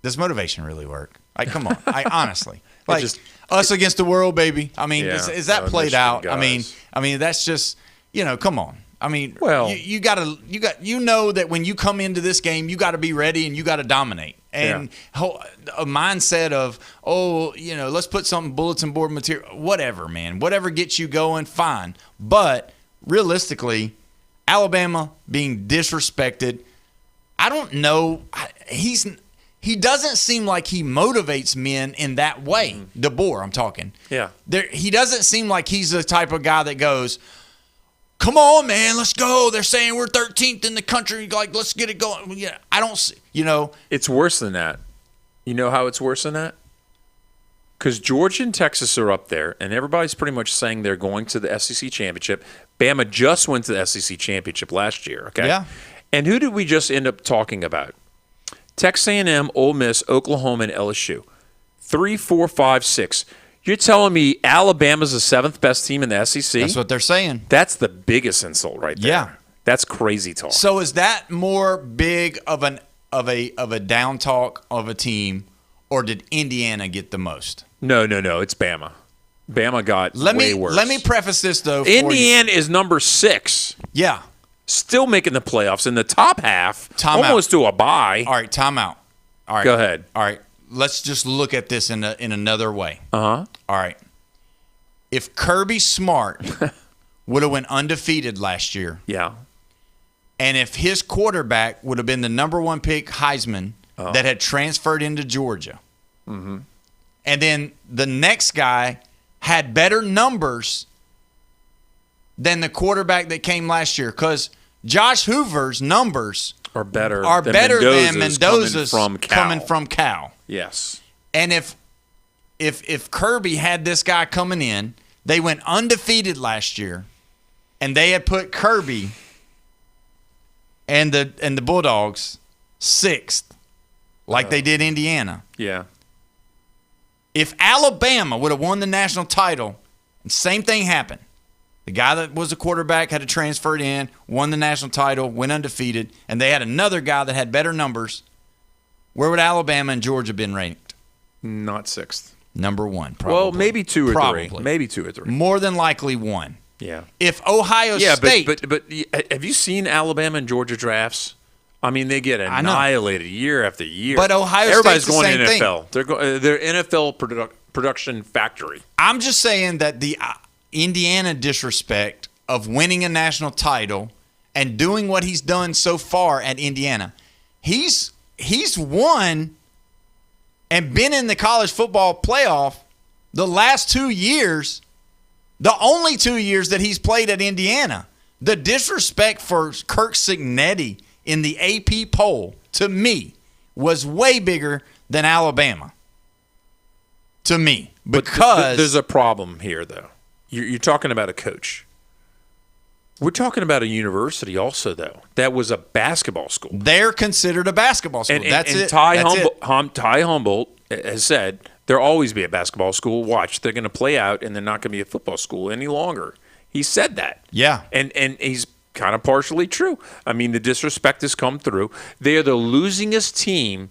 Does motivation really work? Like, come on. Honestly. Like, us against the world, baby. I mean, is that played out? Guys. I mean, that's just, come on. I mean, well, you know that when you come into this game, you got to be ready and you got to dominate. And a mindset of, let's put some bulletin board material, whatever, man. Whatever gets you going, fine. But realistically, Alabama being disrespected, I don't know. He doesn't seem like he motivates men in that way. DeBoer, I'm talking. Yeah. He doesn't seem like he's the type of guy that goes, come on, man, let's go. They're saying we're 13th in the country. Like, let's get it going. Yeah, I don't see, It's worse than that. You know how it's worse than that? Because Georgia and Texas are up there, and everybody's pretty much saying they're going to the SEC championship. Bama just went to the SEC championship last year, okay? Yeah. And who did we just end up talking about? Texas A&M, Ole Miss, Oklahoma, and LSU. 3, 4, 5, 6. You're telling me Alabama's the 7th best team in the SEC? That's what they're saying. That's the biggest insult right there. Yeah. That's crazy talk. So is that more big of a down talk of a team, or did Indiana get the most? No. It's Bama. Bama got way worse. Let me preface this, though. Indiana is number 6. Yeah. Still making the playoffs in the top half. Almost to a bye. All right, timeout. All right. Go ahead. All right. Let's just look at this in another way. Uh-huh. All right. If Kirby Smart would have went undefeated last year. Yeah. And if his quarterback would have been the number 1 pick Heisman that had transferred into Georgia. Mm-hmm. And then the next guy had better numbers than the quarterback that came last year, because Josh Hoover's numbers are better than Mendoza's coming from Cal. Yes. And if Kirby had this guy coming in, they went undefeated last year, and they had put Kirby and the Bulldogs 6th, like they did Indiana. Yeah. If Alabama would have won the national title, and same thing happened. The guy that was a quarterback had to transfer in, won the national title, went undefeated, and they had another guy that had better numbers. Where would Alabama and Georgia been ranked? Not 6th. Number 1, probably. Well, maybe 2 or 3. Maybe 2 or 3. More than likely 1. Yeah. If Ohio State... but have you seen Alabama and Georgia drafts? I mean, they get annihilated year after year. But Ohio Everybody's State's going the same NFL. thing. They're NFL production factory. I'm just saying that the Indiana disrespect of winning a national title and doing what he's done so far at Indiana, he's won and been in the college football playoff the last 2 years, the only 2 years that he's played at Indiana. The disrespect for Kirk Cignetti in the AP poll, to me, was way bigger than Alabama. To me. Because there's a problem here, though. You're talking about a coach. We're talking about a university also, though. That was a basketball school. They're considered a basketball school. That's it. Ty Humboldt has said There'll always be a basketball school. Watch, they're going to play out, and they're not going to be a football school any longer. He said that. Yeah. And he's kind of partially true. I mean, the disrespect has come through. They are the losingest team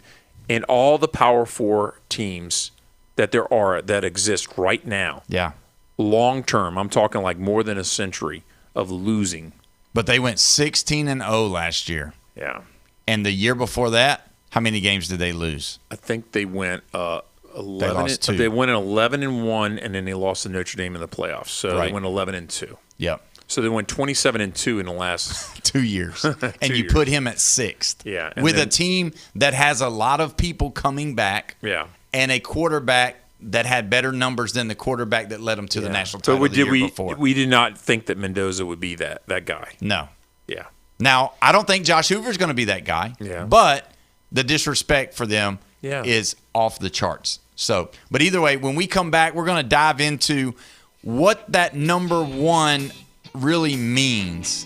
in all the Power 4 teams that exist right now. Yeah. Long term, I'm talking like more than a century of losing. But they went 16-0 last year. Yeah. And the year before that, how many games did they lose? I think they went 11. They lost 2. They went 11-1, and then they lost to Notre Dame in the playoffs. So they went 11-2. Yep. So they went 27-2 in the last 2 years. And you put him at 6th. Yeah. With a team that has a lot of people coming back. Yeah. And a quarterback that had better numbers than the quarterback that led them to the national title the year before. We did not think that Mendoza would be that guy. No. Yeah. Now, I don't think Josh Hoover's going to be that guy. Yeah. But the disrespect for them is off the charts. So, but either way, when we come back, we're going to dive into what that number 1 really means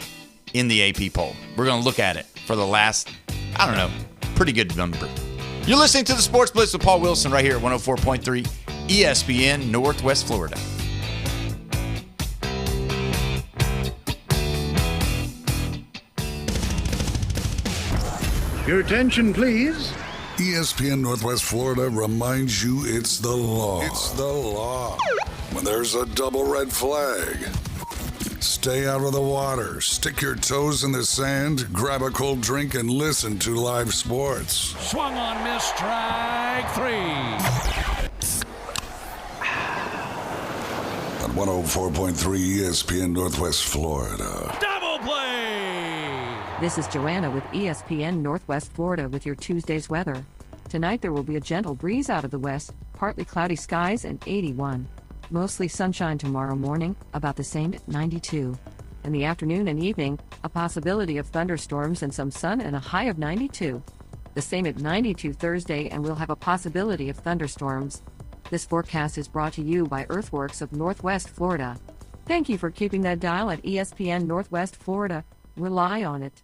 in the AP poll. We're going to look at it for the last, pretty good number. You're listening to the Sports Blitz with Paul Wilson right here at 104.3 ESPN Northwest Florida. Your attention, please. ESPN Northwest Florida reminds you it's the law. It's the law. When there's a double red flag, stay out of the water, stick your toes in the sand, grab a cold drink, and listen to live sports. Swung on, miss, strike 3. On 104.3 ESPN Northwest Florida. Double play! This is Joanna with ESPN Northwest Florida with your Tuesday's weather. Tonight there will be a gentle breeze out of the west, partly cloudy skies and 81. Mostly sunshine tomorrow morning, about the same at 92. In the afternoon and evening, a possibility of thunderstorms and some sun and a high of 92. The same at 92 Thursday, and we'll have a possibility of thunderstorms. This forecast is brought to you by Earthworks of Northwest Florida. Thank you for keeping that dial at ESPN Northwest Florida. Rely on it.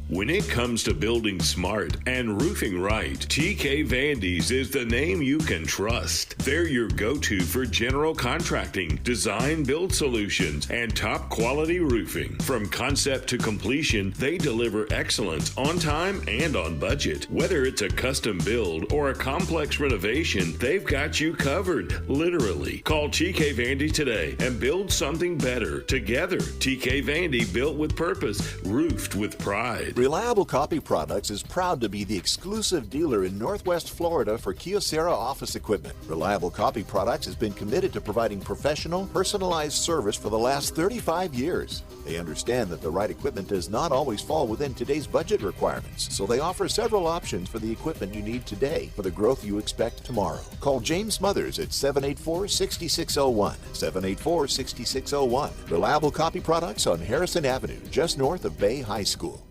When it comes to building smart and roofing right, TK Vandy's is the name you can trust. They're your go-to for general contracting, design build solutions, and top quality roofing. From concept to completion, they deliver excellence on time and on budget. Whether it's a custom build or a complex renovation, they've got you covered, literally. Call TK Vandy today and build something better together. TK Vandy, built with purpose, roofed with pride. Reliable Copy Products is proud to be the exclusive dealer in Northwest Florida for Kyocera office equipment. Reliable Copy Products has been committed to providing professional, personalized service for the last 35 years. They understand that the right equipment does not always fall within today's budget requirements, so they offer several options for the equipment you need today for the growth you expect tomorrow. Call James Smothers at 784-6601, 784-6601. Reliable Copy Products on Harrison Avenue, just north of Bay High School.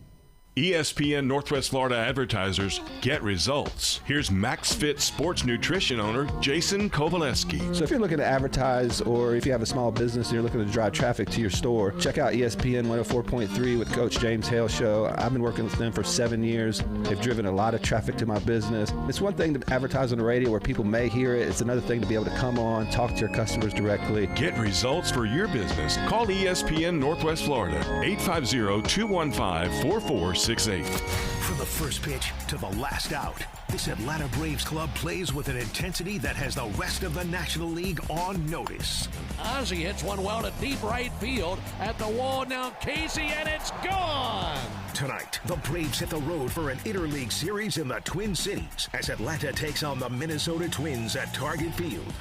ESPN Northwest Florida advertisers get results. Here's MaxFit Sports Nutrition owner Jason Kovaleski. So if you're looking to advertise or if you have a small business and you're looking to drive traffic to your store, check out ESPN 104.3 with Coach James Hale Show. I've been working with them for 7 years. They've driven a lot of traffic to my business. It's one thing to advertise on the radio where people may hear it. It's another thing to be able to come on, talk to your customers directly. Get results for your business. Call ESPN Northwest Florida, 850-215-4468. From the first pitch to the last out, this Atlanta Braves club plays with an intensity that has the rest of the National League on notice. Ozzie hits one well to deep right field. At the wall now, Casey, and it's gone! Tonight, the Braves hit the road for an interleague series in the Twin Cities as Atlanta takes on the Minnesota Twins at Target Field.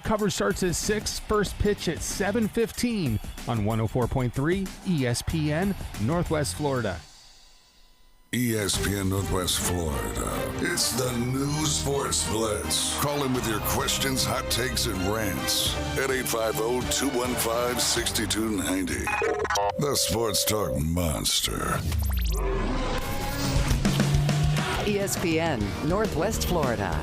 Coverage starts at 6, first pitch at 7:15 on 104.3 ESPN Northwest Florida. ESPN Northwest Florida. It's the new Sports Blitz. Call in with your questions, hot takes, and rants at 850-215-6290. The Sports Talk Monster. ESPN Northwest Florida.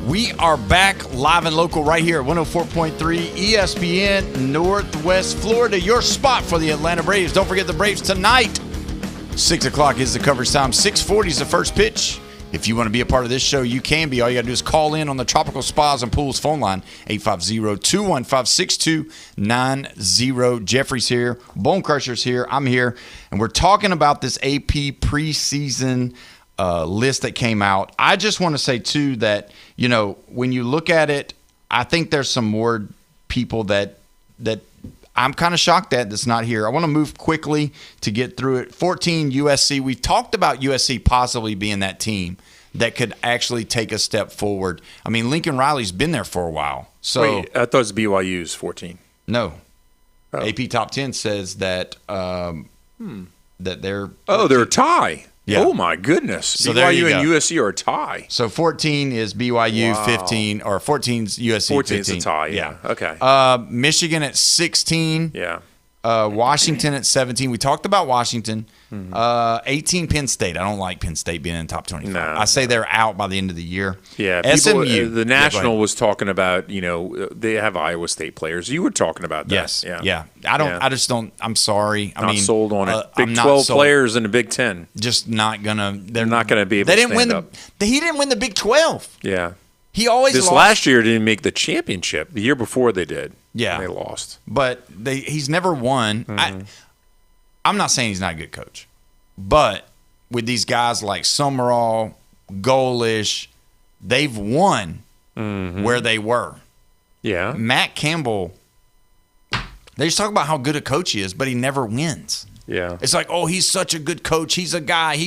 We are back live and local right here at 104.3 ESPN Northwest Florida. Your spot for the Atlanta Braves. Don't forget the Braves tonight. 6 o'clock is the coverage time. 6:40 is the first pitch. If you want to be a part of this show, you can be. All you got to do is call in on the Tropical Spas and Pools phone line, 850-215-6290. Jeffrey's here. Bone Crusher's here. I'm here. And we're talking about this AP preseason list that came out. I just want to say, too, that, when you look at it, I think there's some more people that I'm kind of shocked at that's not here. I want to move quickly to get through it. 14, USC. We've talked about USC possibly being that team that could actually take a step forward. I mean, Lincoln Riley's been there for a while. So wait, I thought it was BYU's 14. No. AP Top 10 says that that they're – they're a tie. Yeah. Oh, my goodness. So BYU and USC are a tie. So 14 is BYU, 15 – or 14 is USC, 14 15. is a tie, yeah. Okay. Michigan at 16. Yeah. Washington at 17. We talked about Washington. 18, Penn State. I don't like Penn State being in the top 25. No, I say they're out by the end of the year. Yeah. SMU. The National was talking about, they have Iowa State players. You were talking about that. Yes. Yeah. I just don't – I'm sorry. Not sold on it. Big I'm 12 players in the Big 10. Just not going to – They're not going to be able to stand up. He didn't win the Big 12. Yeah. He always lost. Last year didn't make the championship. The year before they did. Yeah. And they lost. But he's never won. I'm not saying he's not a good coach. But with these guys like Summerall, Golish, they've won where they were. Yeah. Matt Campbell, they just talk about how good a coach he is, but he never wins. Yeah. It's like, oh, he's such a good coach. He's a guy. He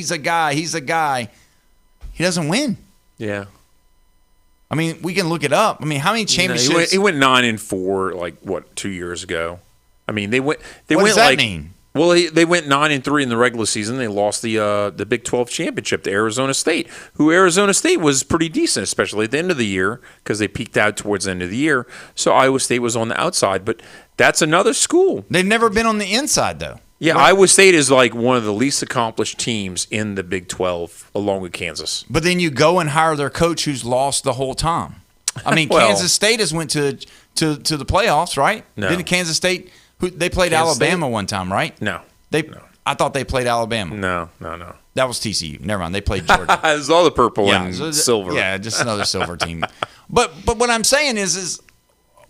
doesn't win. Yeah. I mean, we can look it up. I mean, how many championships? He went 9-4, 2 years ago. I mean, they went. What does that mean? Well, they went 9-3 in the regular season. They lost the Big 12 championship to Arizona State, who Arizona State was pretty decent, especially at the end of the year because they peaked out towards the end of the year. So Iowa State was on the outside, but that's another school. They've never been on the inside, though. Yeah, right. Iowa State is like one of the least accomplished teams in the Big 12, along with Kansas. But then you go and hire their coach who's lost the whole time. I mean, Kansas State has went to the playoffs, right? No. Didn't Kansas State? They played Kansas Alabama State? one time, right? No. I thought they played Alabama. No. That was TCU. Never mind. They played Georgia. It was all the purple and silver. Yeah, just another silver team. But what I'm saying is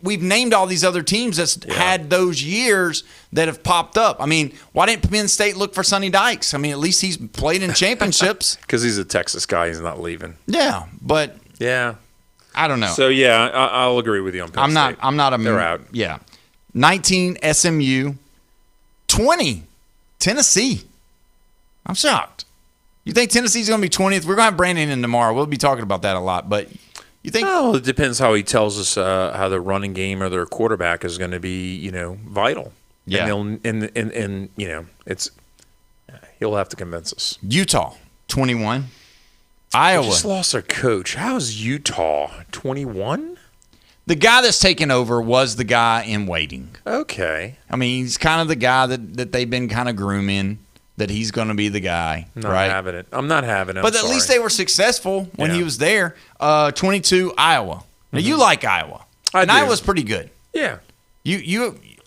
we've named all these other teams that's had those years that have popped up. I mean, why didn't Penn State look for Sonny Dykes? I mean, at least he's played in championships. Because he's a Texas guy. He's not leaving. Yeah, but yeah, I don't know. So yeah, I'll agree with you on Penn State. I'm not a. They're out. Yeah, 19 SMU, 20 Tennessee. I'm shocked. You think Tennessee's going to be 20th? We're going to have Brandon in tomorrow. We'll be talking about that a lot. But you think? Well, it depends how he tells us how the running game or their quarterback is going to be, vital. Yeah. And it's he'll have to convince us. Utah, 21. Iowa. They just lost their coach. How is Utah 21? The guy that's taken over was the guy in waiting. Okay. I mean, he's kind of the guy that they've been kind of grooming, that he's going to be the guy. I'm not right? having it. I'm not having it. But at least they were successful when he was there. 22, Iowa. Now, you like Iowa. I do. Iowa's pretty good. Yeah.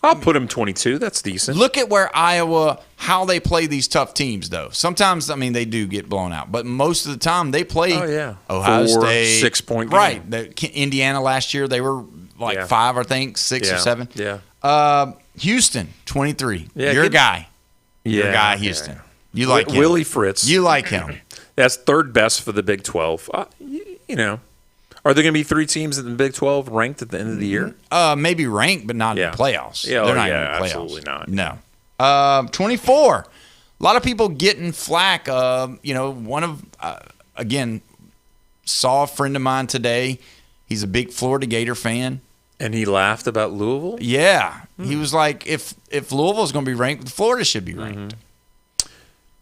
I'll put him 22. That's decent. Look at where Iowa, how they play these tough teams, though. Sometimes, I mean, they do get blown out. But most of the time, they play Ohio 4, State. 6-point game. Right. Indiana last year, they were like 5, I think, 6 or 7. Yeah. Houston, 23. Yeah, Your guy. Yeah, Your guy, Houston. You like him. Willie Fritz. You like him. That's third best for the Big 12. Are there going to be 3 teams in the Big 12 ranked at the end of the year? Maybe ranked, but not in the playoffs. Yeah, they're not in the playoffs. Absolutely not. No. 24. A lot of people getting flack. One of, again, saw a friend of mine today. He's a big Florida Gator fan. And he laughed about Louisville? Yeah. He was like, if Louisville's going to be ranked, Florida should be ranked.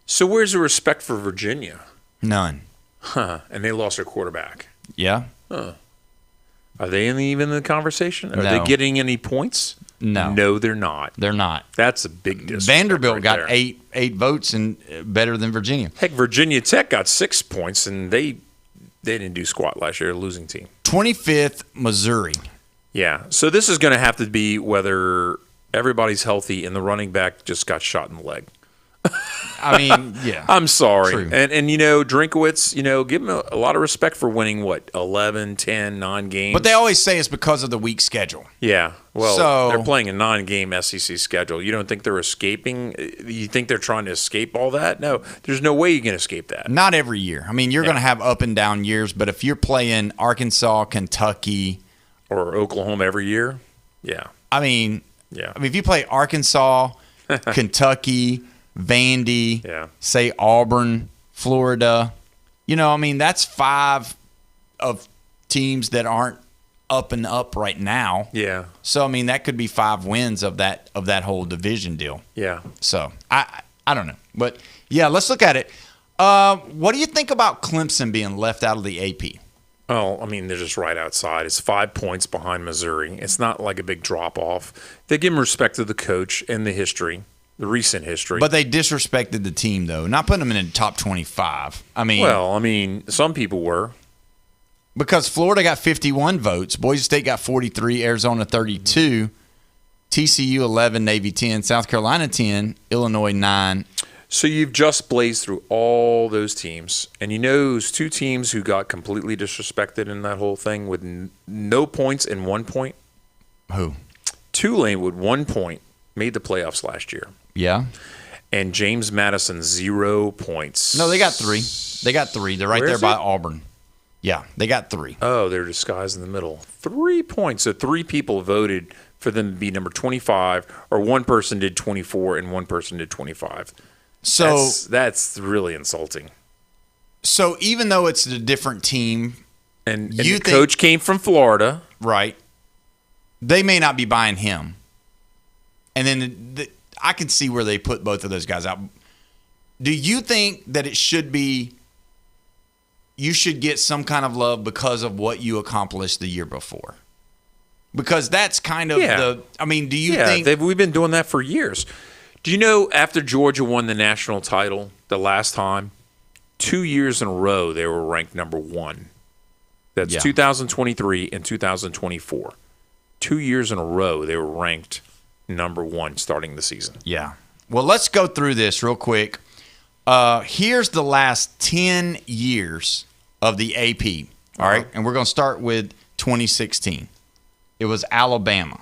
So where's the respect for Virginia? None. Huh. And they lost their quarterback. Yeah. Huh. Are they even in the conversation? Are No. they getting any points? No. No, they're not. They're not. That's a big disrespect. Vanderbilt right got there. eight votes and better than Virginia. Heck, Virginia Tech got 6 points, and they didn't do squat last year, a losing team. 25th, Missouri. Yeah. So this is going to have to be whether everybody's healthy and the running back just got shot in the leg. I mean, yeah. I'm sorry. True. And Drinkowitz, give him a lot of respect for winning, 11, 10, 9 games. But they always say it's because of the weak schedule. Yeah. Well, So- they're playing a 9-game SEC schedule. You don't think they're escaping? You think they're trying to escape all that? No, there's no way you can escape that. Not every year. I mean, you're going to have up and down years, but if you're playing Arkansas, Kentucky, or Oklahoma every year, yeah. I mean, if you play Arkansas, Kentucky, Vandy, say Auburn, Florida, that's 5 of teams that aren't up and up right now. Yeah. So that could be 5 wins of that whole division deal. Yeah. So I don't know, but yeah, let's look at it. What do you think about Clemson being left out of the AP? Oh, they're just right outside. It's 5 points behind Missouri. It's not like a big drop off. They give him respect to the coach and the recent history. But they disrespected the team, though. Not putting them in the top 25. Some people were. Because Florida got 51 votes. Boise State got 43. Arizona 32. TCU 11. Navy 10. South Carolina 10. Illinois 9. So you've just blazed through all those teams. And those 2 teams who got completely disrespected in that whole thing with no points and 1 point? Who? Tulane with 1 point made the playoffs last year. Yeah. And James Madison 0 points. No, they got 3. They're right there by Auburn. Yeah, they got 3. Oh, they're disguised in the middle. 3 points. So 3 people voted for them to be number 25, or 1 person did 24 and 1 person did 25. So that's really insulting. So even though it's a different team, and the coach came from Florida, right? They may not be buying him. And then I can see where they put both of those guys out. Do you think that it should be you should get some kind of love because of what you accomplished the year before? Because that's kind of do you think we've been doing that for years? Do you know after Georgia won the national title the last time, 2 years in a row they were ranked number 1. That's 2023 and 2024. 2 years in a row they were ranked number 1 starting the season. Yeah. Well, let's go through this real quick. Here's the last 10 years of the AP. All right. And we're going to start with 2016. It was Alabama.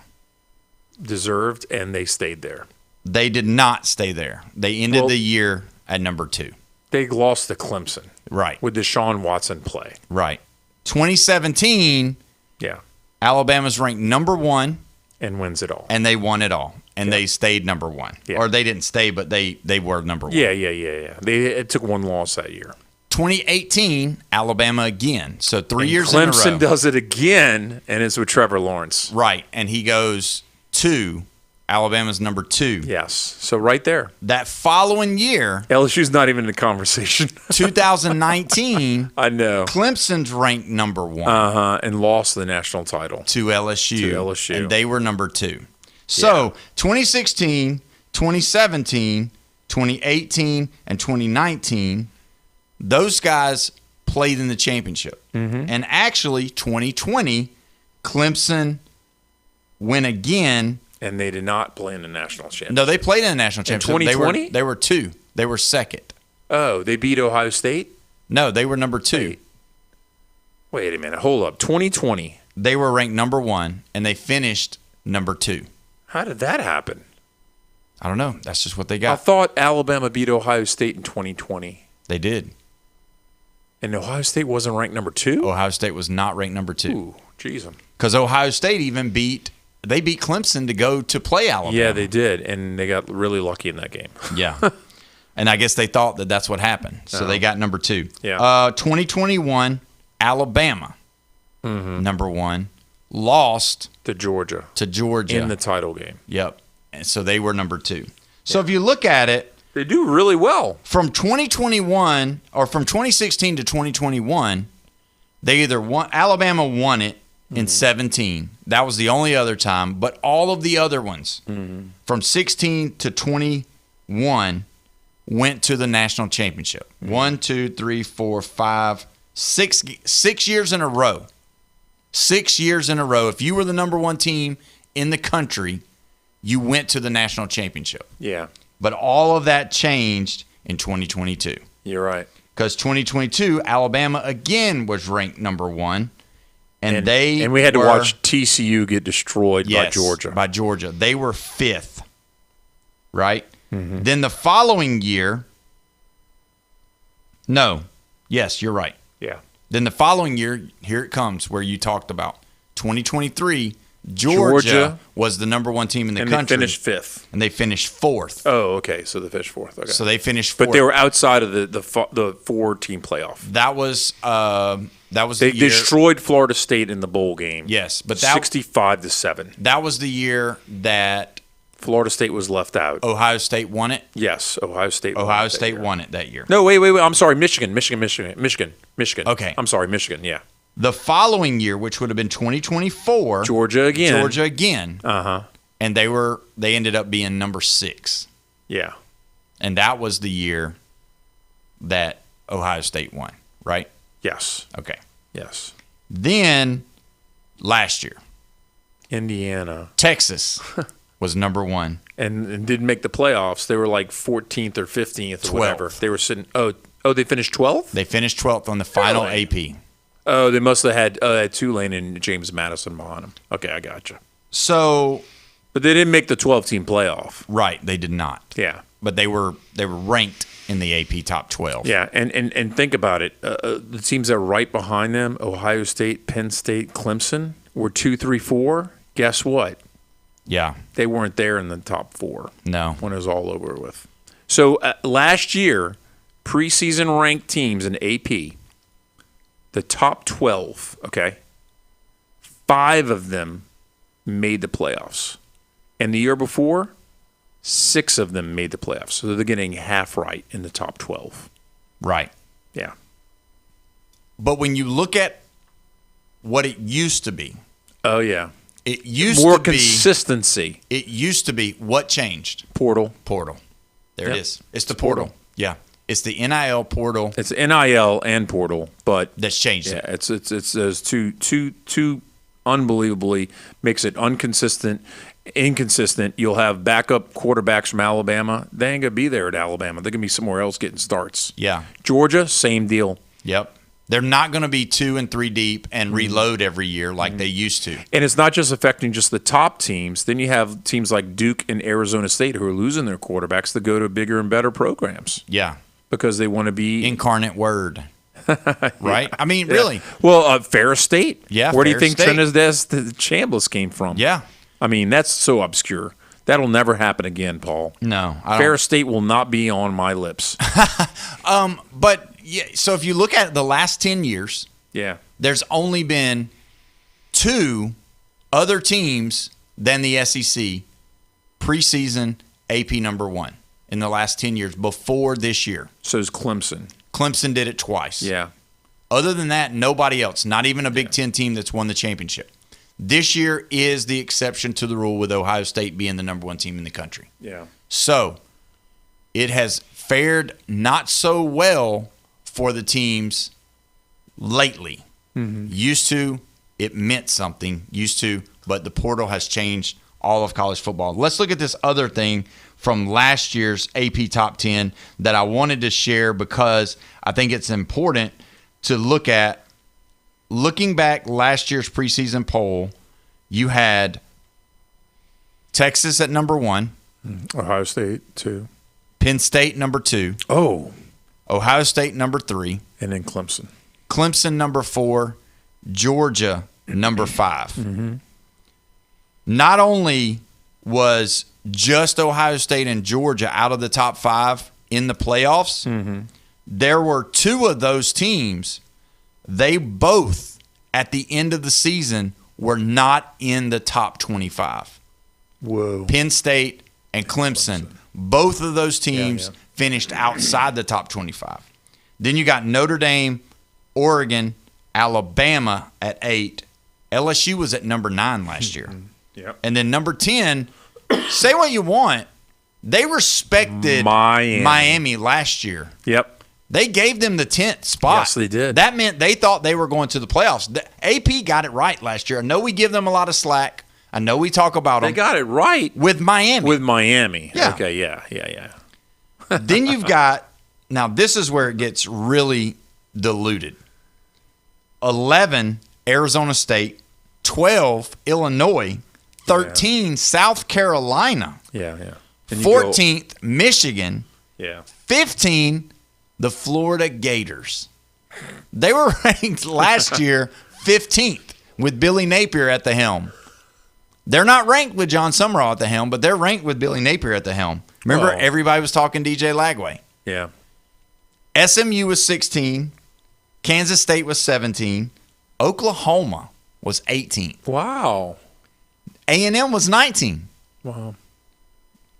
Deserved, and they stayed there. They did not stay there. They ended the year at number 2. They lost to Clemson. Right. With Deshaun Watson play. Right. 2017. Yeah. Alabama's ranked number 1. And wins it all. And they won it all. And they stayed number 1. Yeah. Or they didn't stay, but they were number 1. Yeah. It took 1 loss that year. 2018, Alabama again. So 3 years in a row. Clemson does it again, and it's with Trevor Lawrence. Right. And he goes 2. Alabama's number 2. Yes. So right there. That following year. LSU's not even in the conversation. 2019. I know. Clemson's ranked number 1. And lost the national title. To LSU. And they were number 2. So 2016, 2017, 2018, and 2019, those guys played in the championship. Mm-hmm. And actually, 2020, Clemson went again. And they did not play in the national championship. No, they played in the national championship. In 2020? They were 2. They were second. Oh, they beat Ohio State? No, they were number 2. Wait a minute. Hold up. 2020. They were ranked number 1, and they finished number 2. How did that happen? I don't know. That's just what they got. I thought Alabama beat Ohio State in 2020. They did. And Ohio State wasn't ranked number 2? Ohio State was not ranked number 2. Ooh, jeez. Because Ohio State even beat Clemson to go to play Alabama. Yeah, they did, and they got really lucky in that game. Yeah. And I guess they thought that that's what happened. So they got number 2. Yeah. 2021, Alabama, number 1, lost to Georgia. In the title game. Yep. And so they were number 2. So if you look at it, they do really well. From 2021 or from 2016 to 2021, they either won. Alabama won it in 17. That was the only other time. But all of the other ones from 16 to 21 went to the national championship. 1, 2, 3, 4, 5, 6 years in a row. 6 years in a row. If you were the number 1 team in the country, you went to the national championship. Yeah. But all of that changed in 2022. You're right. Because 2022, Alabama again was ranked number 1. And we had to watch TCU get destroyed by Georgia. By Georgia. They were 5th, right? Mm-hmm. Then the following year, yes, you're right. Yeah. Then the following year, here it comes, where you talked about 2023. Georgia was the number 1 team in the country. And they finished 5th. And they finished 4th. Oh, okay. So they finished 4th. Okay. So they finished 4th. But they were outside of the 4-team playoff. That was they destroyed Florida State in the bowl game. Yes, but 65-7. That was the year that Florida State was left out. Ohio State won it. Yes, Ohio State won it that year. No, wait. I'm sorry. Michigan. Okay. I'm sorry, Michigan. Yeah. The following year, which would have been 2024, Georgia again. Uh-huh. And they ended up being number 6. Yeah. And that was the year that Ohio State won, right? Yes. Okay. Yes. Then last year, Indiana, Texas was number 1 and didn't make the playoffs. They were like 14th or 15th or 12th. whatever. They were sitting. Oh, they finished 12th. They finished 12th on the final AP. Oh, they must have had Tulane and James Madison behind them. Okay, I gotcha. So, but they didn't make the 12-team playoff. Right, they did not. Yeah, but they were ranked in the AP top 12. Yeah, and think about it. The teams that are right behind them, Ohio State, Penn State, Clemson, were 2, 3, 4. Guess what? Yeah, they weren't there in the top 4. No, when it was all over with. So last year, preseason ranked teams in AP. The top 12, okay, 5 of them made the playoffs. And the year before, 6 of them made the playoffs. So they're getting half right in the top 12. Right. Yeah. But when you look at what it used to be. Oh, yeah. It used more to be. Consistency. It used to be. What changed? Portal. There it is. It's the portal. Yeah. It's the NIL portal. It's NIL and portal, but that's changed. Yeah, it's those two unbelievably makes it inconsistent. You'll have backup quarterbacks from Alabama. They ain't gonna be there at Alabama. They're gonna be somewhere else getting starts. Yeah. Georgia, same deal. Yep. They're not going to be 2 and 3 deep and reload every year like they used to. And it's not just affecting just the top teams. Then you have teams like Duke and Arizona State who are losing their quarterbacks to go to bigger and better programs. Yeah. Because they want to be incarnate word. Right? I mean, really. Well, Ferris State. Yeah. Where do you think Trinidad Chambliss came from? Yeah. I mean, that's so obscure. That'll never happen again, Paul. No. Ferris State will not be on my lips. But yeah, so if you look at the last 10 years, yeah, there's only been 2 other teams than the SEC preseason AP number 1 in the last 10 years before this year. So is Clemson. Clemson did it twice. Yeah. Other than that, nobody else, not even a Big Ten team that's won the championship. This year is the exception to the rule with Ohio State being the number 1 team in the country. Yeah. So it has fared not so well for the teams lately. Mm-hmm. Used to, it meant something. Used to, but the portal has changed all of college football. Let's look at this other thing from last year's AP Top 10 that I wanted to share because I think it's important to look at. Looking back last year's preseason poll, you had Texas at number 1. Ohio State, 2. Penn State, number 2. Oh. Ohio State, number 3. And then Clemson. Clemson, number 4. Georgia, number 5. Mm-hmm. Not only was just Ohio State and Georgia out of the top 5 in the playoffs, there were 2 of those teams. They both, at the end of the season, were not in the top 25. Whoa. Penn State and Clemson. Both of those teams finished outside the top 25. Then you got Notre Dame, Oregon, Alabama at 8. LSU was at number 9 last year. Yep. And then number 10, say what you want, they respected Miami last year. Yep. They gave them the 10th spot. Yes, they did. That meant they thought they were going to the playoffs. The AP got it right last year. I know we give them a lot of slack. I know we talk about them. They got it right. With Miami. With Miami. Yeah. Okay, yeah. Then you've got, now this is where it gets really diluted. 11, Arizona State. 12, Illinois. 13, South Carolina. Yeah. 14th, Michigan. Yeah. 15, the Florida Gators. They were ranked last year 15th with Billy Napier at the helm. They're not ranked with John Summerall at the helm, but they're ranked with Billy Napier at the helm. Remember, everybody was talking DJ Lagway. Yeah. SMU was 16. Kansas State was 17. Oklahoma was 18. Wow. A&M was 19. Wow.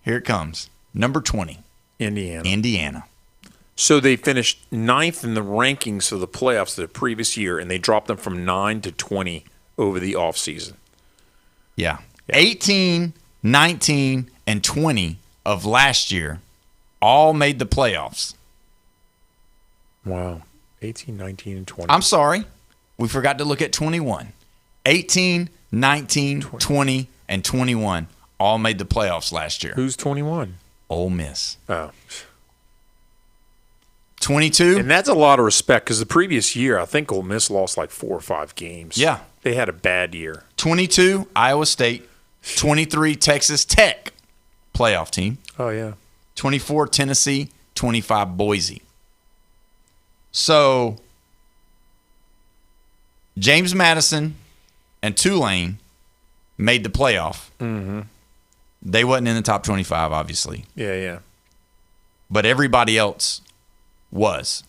Here it comes. Number 20. Indiana. So they finished 9th in the rankings of the playoffs the previous year, and they dropped them from 9 to 20 over the offseason. Yeah. 18, 19, and 20 of last year all made the playoffs. Wow. 18, 19, and 20. I'm sorry. We forgot to look at 21. 18, 19, 20, and 21 all made the playoffs last year. Who's 21? Ole Miss. Oh. 22. And that's a lot of respect because the previous year, I think Ole Miss lost like 4 or 5 games. Yeah. They had a bad year. 22, Iowa State. 23, Texas Tech. Playoff team. Oh, yeah. 24, Tennessee. 25, Boise. So, James Madison and Tulane made the playoff. Mm-hmm. They wasn't in the top 25, obviously. Yeah. But everybody else was.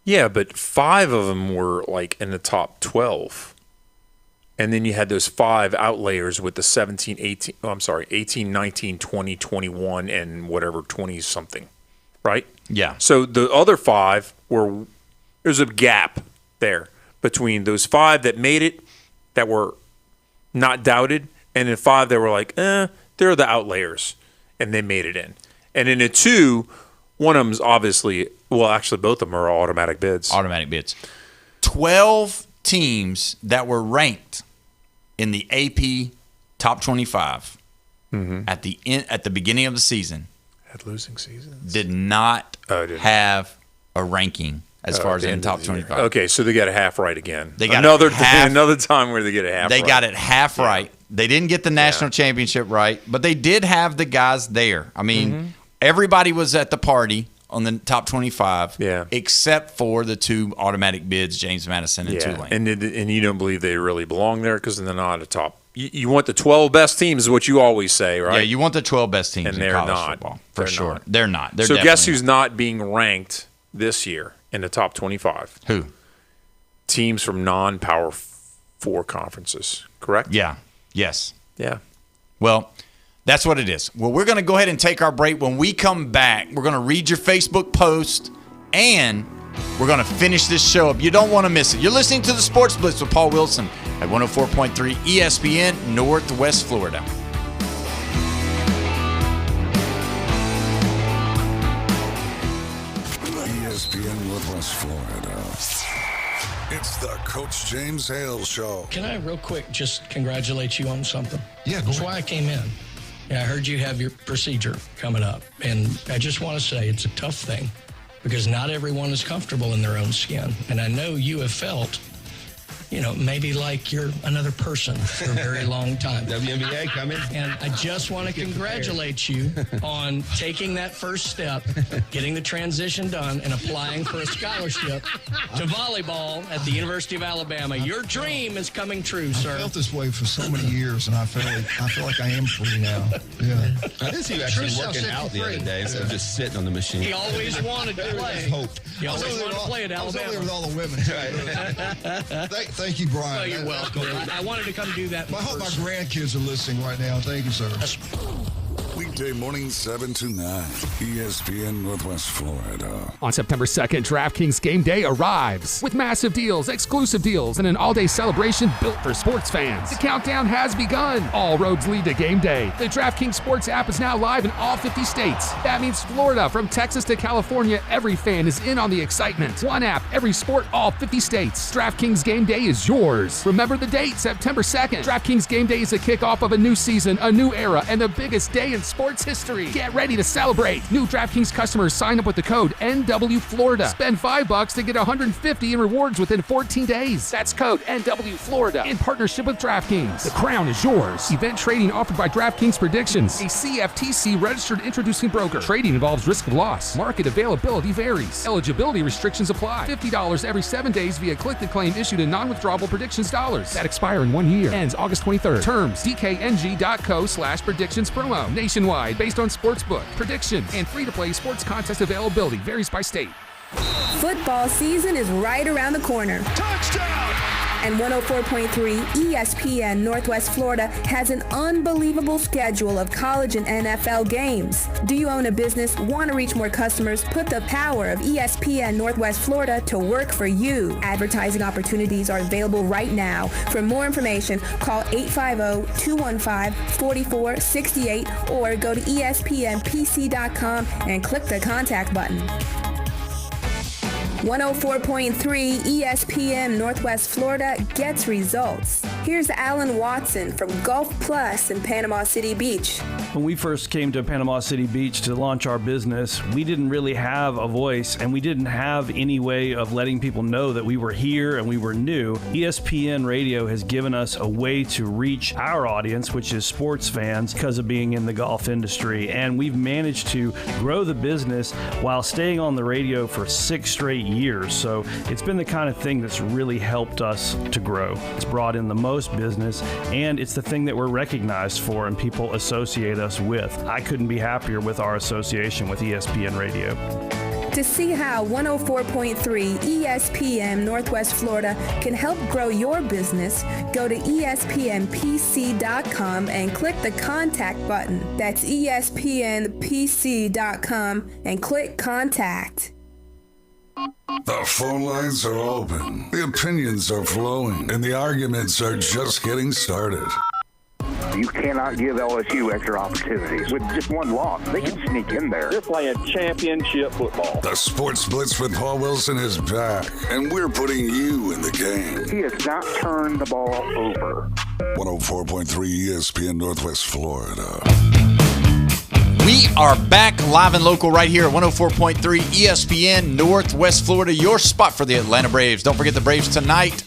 Yeah, but 5 of them were like in the top 12. And then you had those 5 outliers with the 18, 19, 20, 21, and whatever, 20-something, right? Yeah. So the other 5 were – there's a gap there between those 5 that made it, that were not doubted, and then 5 that were like, they're the outliers, and they made it in. And in the 2, one of them's obviously – well, actually, both of them are automatic bids. 12 teams that were ranked in the AP top 25 at the beginning of the season had losing seasons. did not have a ranking as far as in the top 25. Okay, so they got it half right again. They got another time where they get it half right. They got it half right. They didn't get the national championship right, but they did have the guys there. I mean, everybody was at the party on the top 25, except for the 2 automatic bids, James Madison and Tulane. And you don't believe they really belong there because they're not a top. You want the 12 best teams is what you always say, right? Yeah, you want the 12 best teams and in they're college not. football, for They're sure. not. They're not. They're so guess definitely who's not being ranked this year in the top 25? Who? Teams from non-Power 4 conferences, correct? Yeah. Yes. Yeah. Well, that's what it is. Well, we're going to go ahead and take our break. When we come back, we're going to read your Facebook post, and we're going to finish this show up. You don't want to miss it. You're listening to the Sports Blitz with Paul Wilson at 104.3 ESPN, Northwest Florida. ESPN Northwest Florida. It's the Coach James Hale Show. Can I real quick just congratulate you on something? Yeah, go That's ahead. why I came in. Yeah, I heard you have your procedure coming up. And I just want to say it's a tough thing because not everyone is comfortable in their own skin. And I know you have felt, maybe like you're another person for a very long time. WNBA coming. And I just want to congratulate you on taking that first step, getting the transition done, and applying for a scholarship to volleyball at the University of Alabama. Your dream is coming true, sir. I felt this way for so many years, and I feel like I am free now. Yeah. I did see you actually working out the other day instead of just sitting on the machine. He always wanted to play. He always wanted to play at Alabama. I was over there with all the women. Thank you, Brian. Oh, you're welcome. I wanted to come do that. I hope my grandkids are listening right now. Thank you, sir. Weekday morning 7 to 9. ESPN Northwest Florida. On September 2nd, DraftKings Game Day arrives with massive deals, exclusive deals, and an all-day celebration built for sports fans. The countdown has begun. All roads lead to Game Day. The DraftKings Sports app is now live in all 50 states. That means Florida, from Texas to California, every fan is in on the excitement. One app, every sport, all 50 states. DraftKings Game Day is yours. Remember the date, September 2nd. DraftKings Game Day is the kickoff of a new season, a new era, and the biggest day in sports history. Get ready to celebrate. New DraftKings customers sign up with the code NWFlorida. Spend $5 to get $150 in rewards within 14 days. That's code NWFlorida in partnership with DraftKings. The crown is yours. Event trading offered by DraftKings Predictions, a CFTC registered introducing broker. Trading involves risk of loss. Market availability varies. Eligibility restrictions apply. $50 every 7 days via click-to-claim issued in non-withdrawable predictions dollars that expire in 1 year. Ends August 23rd. Terms dkng.co/predictions promo. Nationwide, based on sportsbook, predictions, and free-to-play sports contest availability. Varies by state. Football season is right around the corner. Touchdown! And 104.3 ESPN Northwest Florida has an unbelievable schedule of college and NFL games. Do you own a business, want to reach more customers? Put the power of ESPN Northwest Florida to work for you. Advertising opportunities are available right now. For more information, call 850-215-4468 or go to ESPNPC.com and click the contact button. 104.3 ESPN Northwest Florida gets results. Here's Alan Watson from Gulf Plus in Panama City Beach. When we first came to Panama City Beach to launch our business, we didn't really have a voice and we didn't have any way of letting people know that we were here and we were new. ESPN Radio has given us a way to reach our audience, which is sports fans, because of being in the golf industry. And we've managed to grow the business while staying on the radio for 6 straight years. So it's been the kind of thing that's really helped us to grow. It's brought in the most business, and it's the thing that we're recognized for and people associate us with. I couldn't be happier with our association with ESPN Radio. To see how 104.3 ESPN Northwest Florida can help grow your business, go to ESPNPC.com and click the contact button. That's ESPNPC.com and click contact. The phone lines are open, the opinions are flowing, and the arguments are just getting started. You cannot give LSU extra opportunities. With just one loss, they can sneak in there. They're playing championship football. The Sports Blitz with Paul Wilson is back, and we're putting you in the game. He has not turned the ball over. 104.3 ESPN Northwest Florida. We are back live and local right here at 104.3 ESPN Northwest Florida, your spot for the Atlanta Braves. Don't forget the Braves tonight.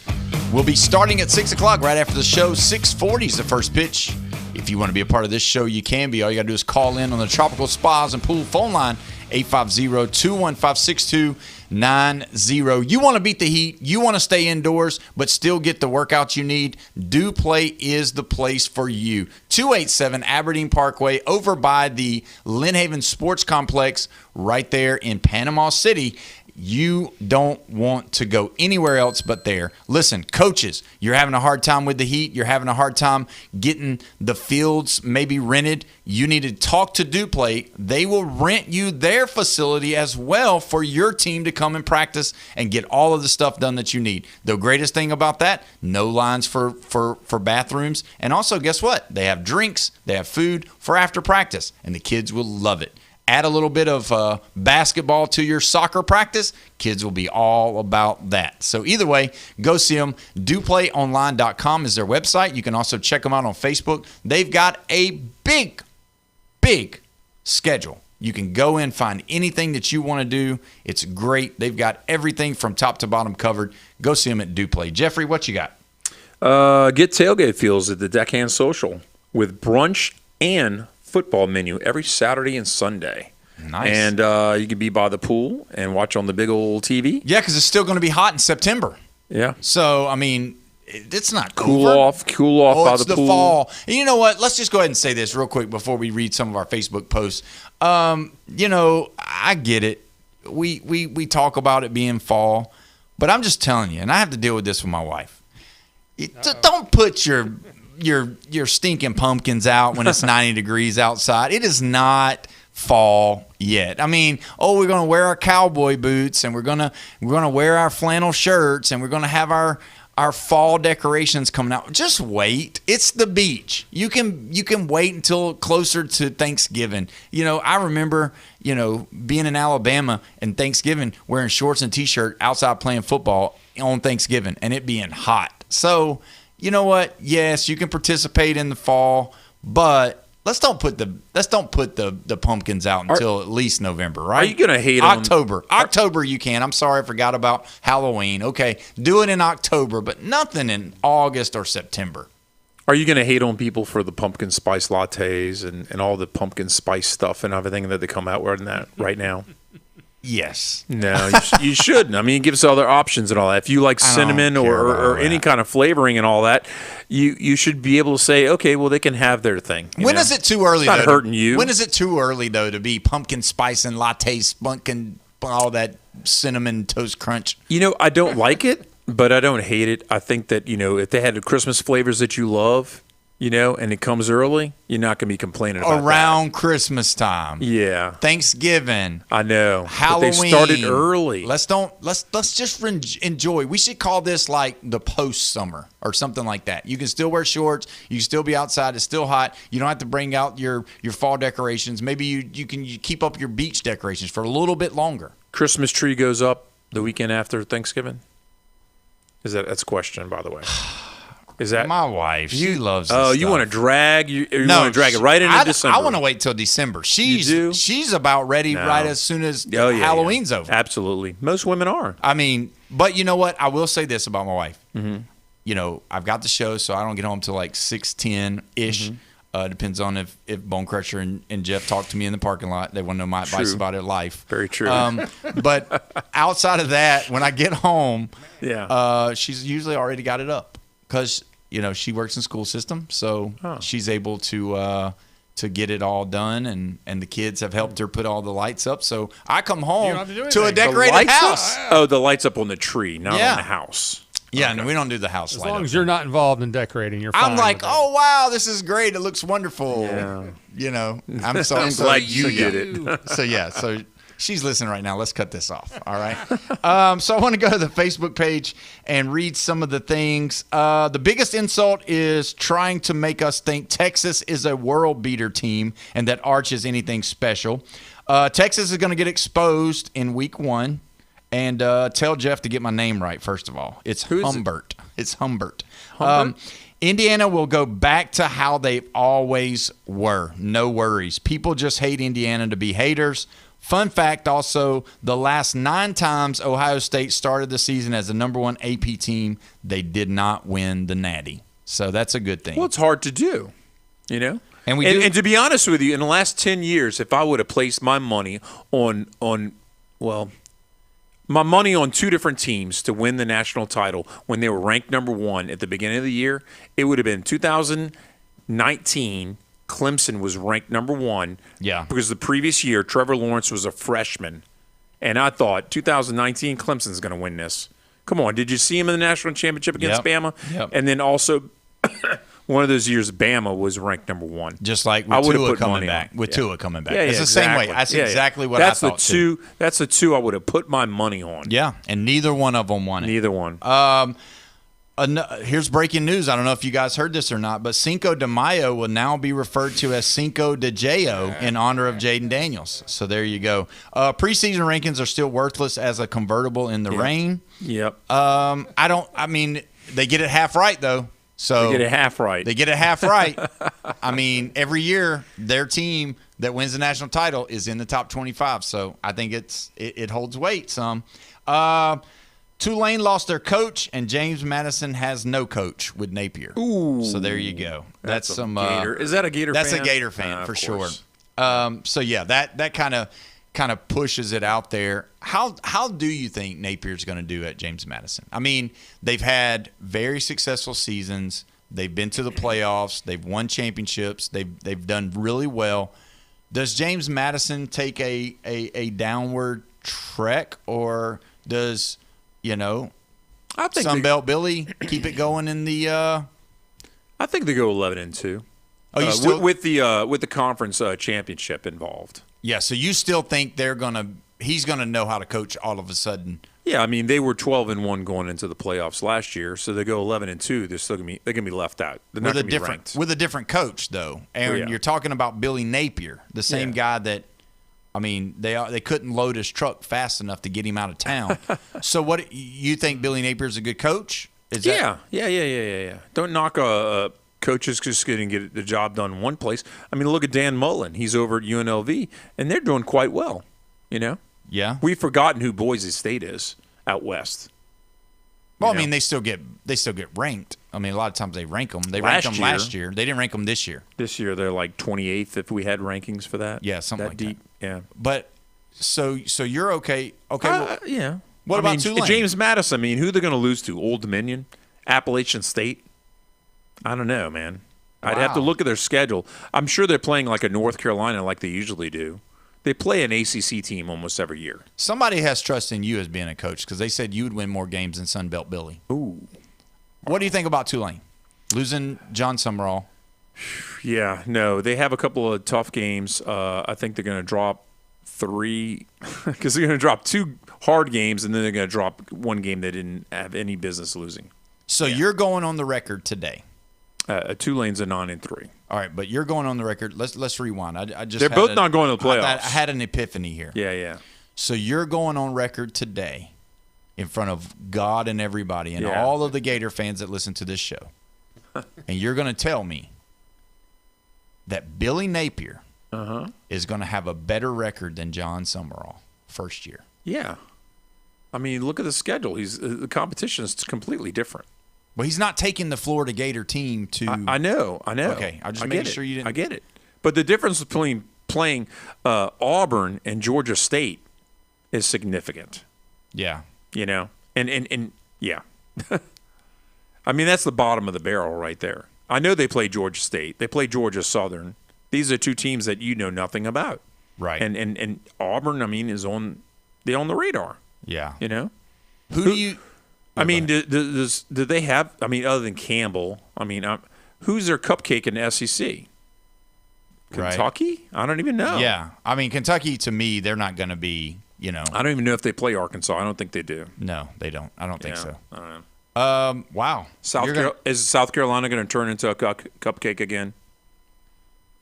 We'll be starting at 6 o'clock right after the show. 6:40 is the first pitch. If you want to be a part of this show, you can be. All you got to do is call in on the Tropical Spas and Pool phone line, 850-215-6290. You want to beat the heat. You want to stay indoors, but still get the workouts you need. Do Play is the place for you. 287 Aberdeen Parkway over by the Lynn Haven Sports Complex right there in Panama City. You don't want to go anywhere else but there. Listen, coaches, you're having a hard time with the heat. You're having a hard time getting the fields maybe rented. You need to talk to DuPlay. They will rent you their facility as well for your team to come and practice and get all of the stuff done that you need. The greatest thing about that, no lines for bathrooms. And also, guess what? They have drinks. They have food for after practice, and the kids will love it. Add a little bit of basketball to your soccer practice. Kids will be all about that. So either way, go see them. DuPlayOnline.com is their website. You can also check them out on Facebook. They've got a big schedule. You can go in, find anything that you want to do. It's great. They've got everything from top to bottom covered. Go see them at DuPlay. Jeffrey, what you got? Get tailgate feels at the Deckhand Social with brunch and football menu every Saturday and Sunday. Nice. And you can be by the pool and watch on the big old TV. Yeah, because it's still going to be hot in September. Yeah. So, I mean, it's not cool over. off by the pool. It's the fall. And you know what? Let's just go ahead and say this real quick before we read some of our Facebook posts. You know, I get it. We talk about it being fall, but I'm just telling you, and I have to deal with this with my wife. Don't put your your stinking pumpkins out when it's 90 degrees outside. It is not fall yet. I mean, we're going to wear our cowboy boots and we're going to wear our flannel shirts and we're going to have our fall decorations coming out. Just wait. It's the beach. You can wait until closer to Thanksgiving. I remember, being in Alabama and Thanksgiving wearing shorts and t-shirt outside playing football on Thanksgiving and it being hot. So, you know what? Yes, you can participate in the fall, but let's don't put the pumpkins out until at least November, right? Are you going to hate October? October you can. I'm sorry, I forgot about Halloween. Okay, do it in October, but nothing in August or September. Are you going to hate on people for the pumpkin spice lattes and all the pumpkin spice stuff and everything that they come out with right now? Yes. No, you shouldn't. I mean, it gives other options and all that. If you like cinnamon or any kind of flavoring and all that, you should be able to say, okay, well, they can have their thing. When is it too early? It's not hurting you. When is it too early though to be pumpkin spice and lattes, pumpkin, all that cinnamon toast crunch? I don't like it, but I don't hate it. I think that if they had the Christmas flavors that you love, and it comes early, you're not going to be complaining about around Christmas time. Yeah. Thanksgiving. I know. Halloween. But they started early. Let's just enjoy. We should call this like the post summer or something like that. You can still wear shorts. You can still be outside. It's still hot. You don't have to bring out your fall decorations. Maybe you can keep up your beach decorations for a little bit longer. Christmas tree goes up the weekend after Thanksgiving? That's a question, by the way. Is that my wife? She loves. Oh, you want to drag? You want to drag it right into December? I want to wait till December. She's about ready right as soon as Halloween's over. Absolutely, most women are. I mean, but you know what? I will say this about my wife. Mm-hmm. I've got the show, so I don't get home till like 6:10 ish. Mm-hmm. Depends on if Bone Crusher and Jeff talk to me in the parking lot. They want to know my advice about her life. Very true. But outside of that, when I get home, yeah, she's usually already got it up. Because, she works in school system, so she's able to get it all done, and the kids have helped her put all the lights up. So I come home to a decorated house. The lights up on the tree, not on the house. Yeah, no, we don't do the house light. As long as you're not involved in decorating, you're fine. I'm like, oh, wow, this is great. It looks wonderful. Yeah. I'm so glad you did it. So she's listening right now. Let's cut this off. All right. So I want to go to the Facebook page and read some of the things. The biggest insult is trying to make us think Texas is a world beater team and that Arch is anything special. Texas is going to get exposed in week 1. And tell Jeff to get my name right, first of all. It's Humbert. It's Humbert. Indiana will go back to how they always were. No worries. People just hate Indiana to be haters. Fun fact also, the last 9 times Ohio State started the season as the number 1 AP team, they did not win the Natty. So that's a good thing. Well, it's hard to do, And and to be honest with you, in the last 10 years, if I would have placed my money on my money on 2 different teams to win the national title when they were ranked number 1 at the beginning of the year, it would have been 2019. Clemson was ranked number 1. Yeah. Because the previous year, Trevor Lawrence was a freshman. And I thought, 2019, Clemson's going to win this. Come on. Did you see him in the national championship against Bama? Yep. And then also, one of those years, Bama was ranked number 1. Just like with Tua coming back. Tua coming back. It's the same way. That's exactly what I thought, too. That's the 2 I would have put my money on. Yeah, and neither one of them won it. Neither one. Here's breaking news. I don't know if you guys heard this or not, but Cinco de Mayo will now be referred to as Cinco de Mayo in honor of Jaden Daniels. So there you go. Preseason rankings are still worthless as a convertible in the rain. Yep. They get it half right, though. So they get it half right. They get it half right. I mean, every year their team that wins the national title is in the top 25. So I think it holds weight some. Tulane lost their coach, and James Madison has no coach with Napier. Ooh. So there you go. That's some Gator. Is that a Gator that's fan? That's a Gator fan for sure. Course. So yeah, that kind of pushes it out there. How do you think Napier's going to do at James Madison? I mean, they've had very successful seasons. They've been to the playoffs. They've won championships. They've done really well. Does James Madison take a downward trek, or does I think Sunbelt Billy keep it going in the I think they go 11-2. Oh, you still with the conference championship involved. Yeah, so you still think he's gonna know how to coach all of a sudden? Yeah, I mean they were 12-1 going into the playoffs last year, so they go 11-2. They're gonna be left out. They're not gonna be ranked. With a different coach though, and you're talking about Billy Napier, the same guy that. I mean, they couldn't load his truck fast enough to get him out of town. So, what you think? Billy Napier's a good coach? Yeah. Don't knock a coach who's just going to get the job done in one place. I mean, look at Dan Mullen. He's over at UNLV, and they're doing quite well. You know. Yeah. We've forgotten who Boise State is out west. Well, I mean, they still get ranked. I mean, a lot of times they rank them. They ranked them last year. They didn't rank them this year. This year they're like 28th if we had rankings for that. Yeah, something like deep. That. Yeah. But so you're okay. Okay. Well, yeah. What about Tulane? James Madison? I mean, who are they going to lose to? Old Dominion, Appalachian State. I don't know, man. I'd have to look at their schedule. I'm sure they're playing like a North Carolina, like they usually do. They play an ACC team almost every year. Somebody has trust in you as being a coach because they said you would win more games than Sunbelt Billy. Ooh. What do you think about Tulane? Losing John Summerall. Yeah, no. They have a couple of tough games. I think they're going to drop 3 because they're going to drop 2 hard games, and then they're going to drop 1 game they didn't have any business losing. So you're going on the record today. Tulane's a 9-3. All right, but you're going on the record. Let's rewind. I just they're both not going to the playoffs. I had an epiphany here. Yeah. So you're going on record today in front of God and everybody and all of the Gator fans that listen to this show, and you're going to tell me that Billy Napier is going to have a better record than John Summerall first year. Yeah. I mean, look at the schedule. The competition is completely different. Well, he's not taking the Florida Gator team to. I know. Okay, I'm just making sure you didn't. I get it. But the difference between playing Auburn and Georgia State is significant. Yeah. You know, and yeah. I mean, that's the bottom of the barrel right there. I know they play Georgia State. They play Georgia Southern. These are 2 teams that you know nothing about. Right. And Auburn, I mean, is on the radar. Yeah. You know? Who do you? I mean, do they have? I mean, other than Campbell, I mean, who's their cupcake in the SEC? Kentucky? Right. I don't even know. Yeah, I mean, Kentucky to me, they're not going to be. You know, I don't even know if they play Arkansas. I don't think they do. No, they don't. I don't think so. I don't know. Wow. Is South Carolina going to turn into a cupcake again?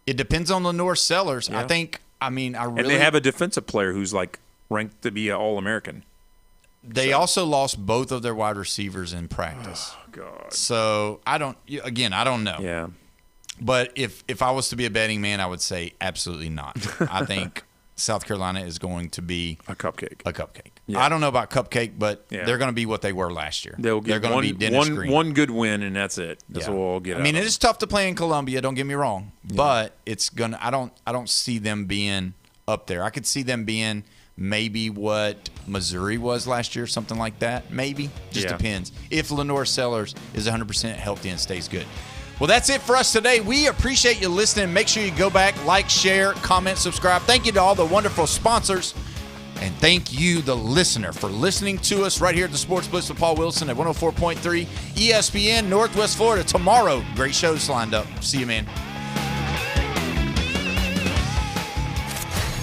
It depends on Lenore Sellers. Yeah. I think. I mean, And they have a defensive player who's like ranked to be an All-American. They also lost both of their wide receivers in practice. Oh, God. So, I don't know. Yeah. But if I was to be a betting man, I would say absolutely not. I think South Carolina is going to be a cupcake. Yeah. I don't know about cupcake, but they're going to be what they were last year. They're going to be Dennis Green. One good win, and that's it. That's what we'll get. I mean, it is tough to play in Columbia. Don't get me wrong, but it's gonna. I don't see them being up there. I could see them being maybe what Missouri was last year, something like that. Maybe just depends if Lenore Sellers is 100% healthy and stays good. Well, that's it for us today. We appreciate you listening. Make sure you go back, like, share, comment, subscribe. Thank you to all the wonderful sponsors. And thank you, the listener, for listening to us right here at the Sports Blitz with Paul Wilson at 104.3 ESPN Northwest Florida. Tomorrow, great shows lined up. See you, man.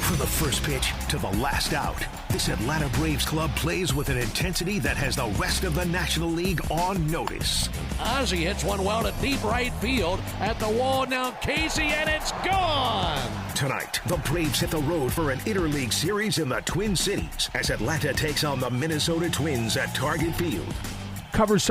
From the first pitch to the last out, this Atlanta Braves club plays with an intensity that has the rest of the National League on notice. Ozzie hits one well to deep right field at the wall. Now Casey, and it's gone. Tonight, the Braves hit the road for an interleague series in the Twin Cities as Atlanta takes on the Minnesota Twins at Target Field. Coverage starts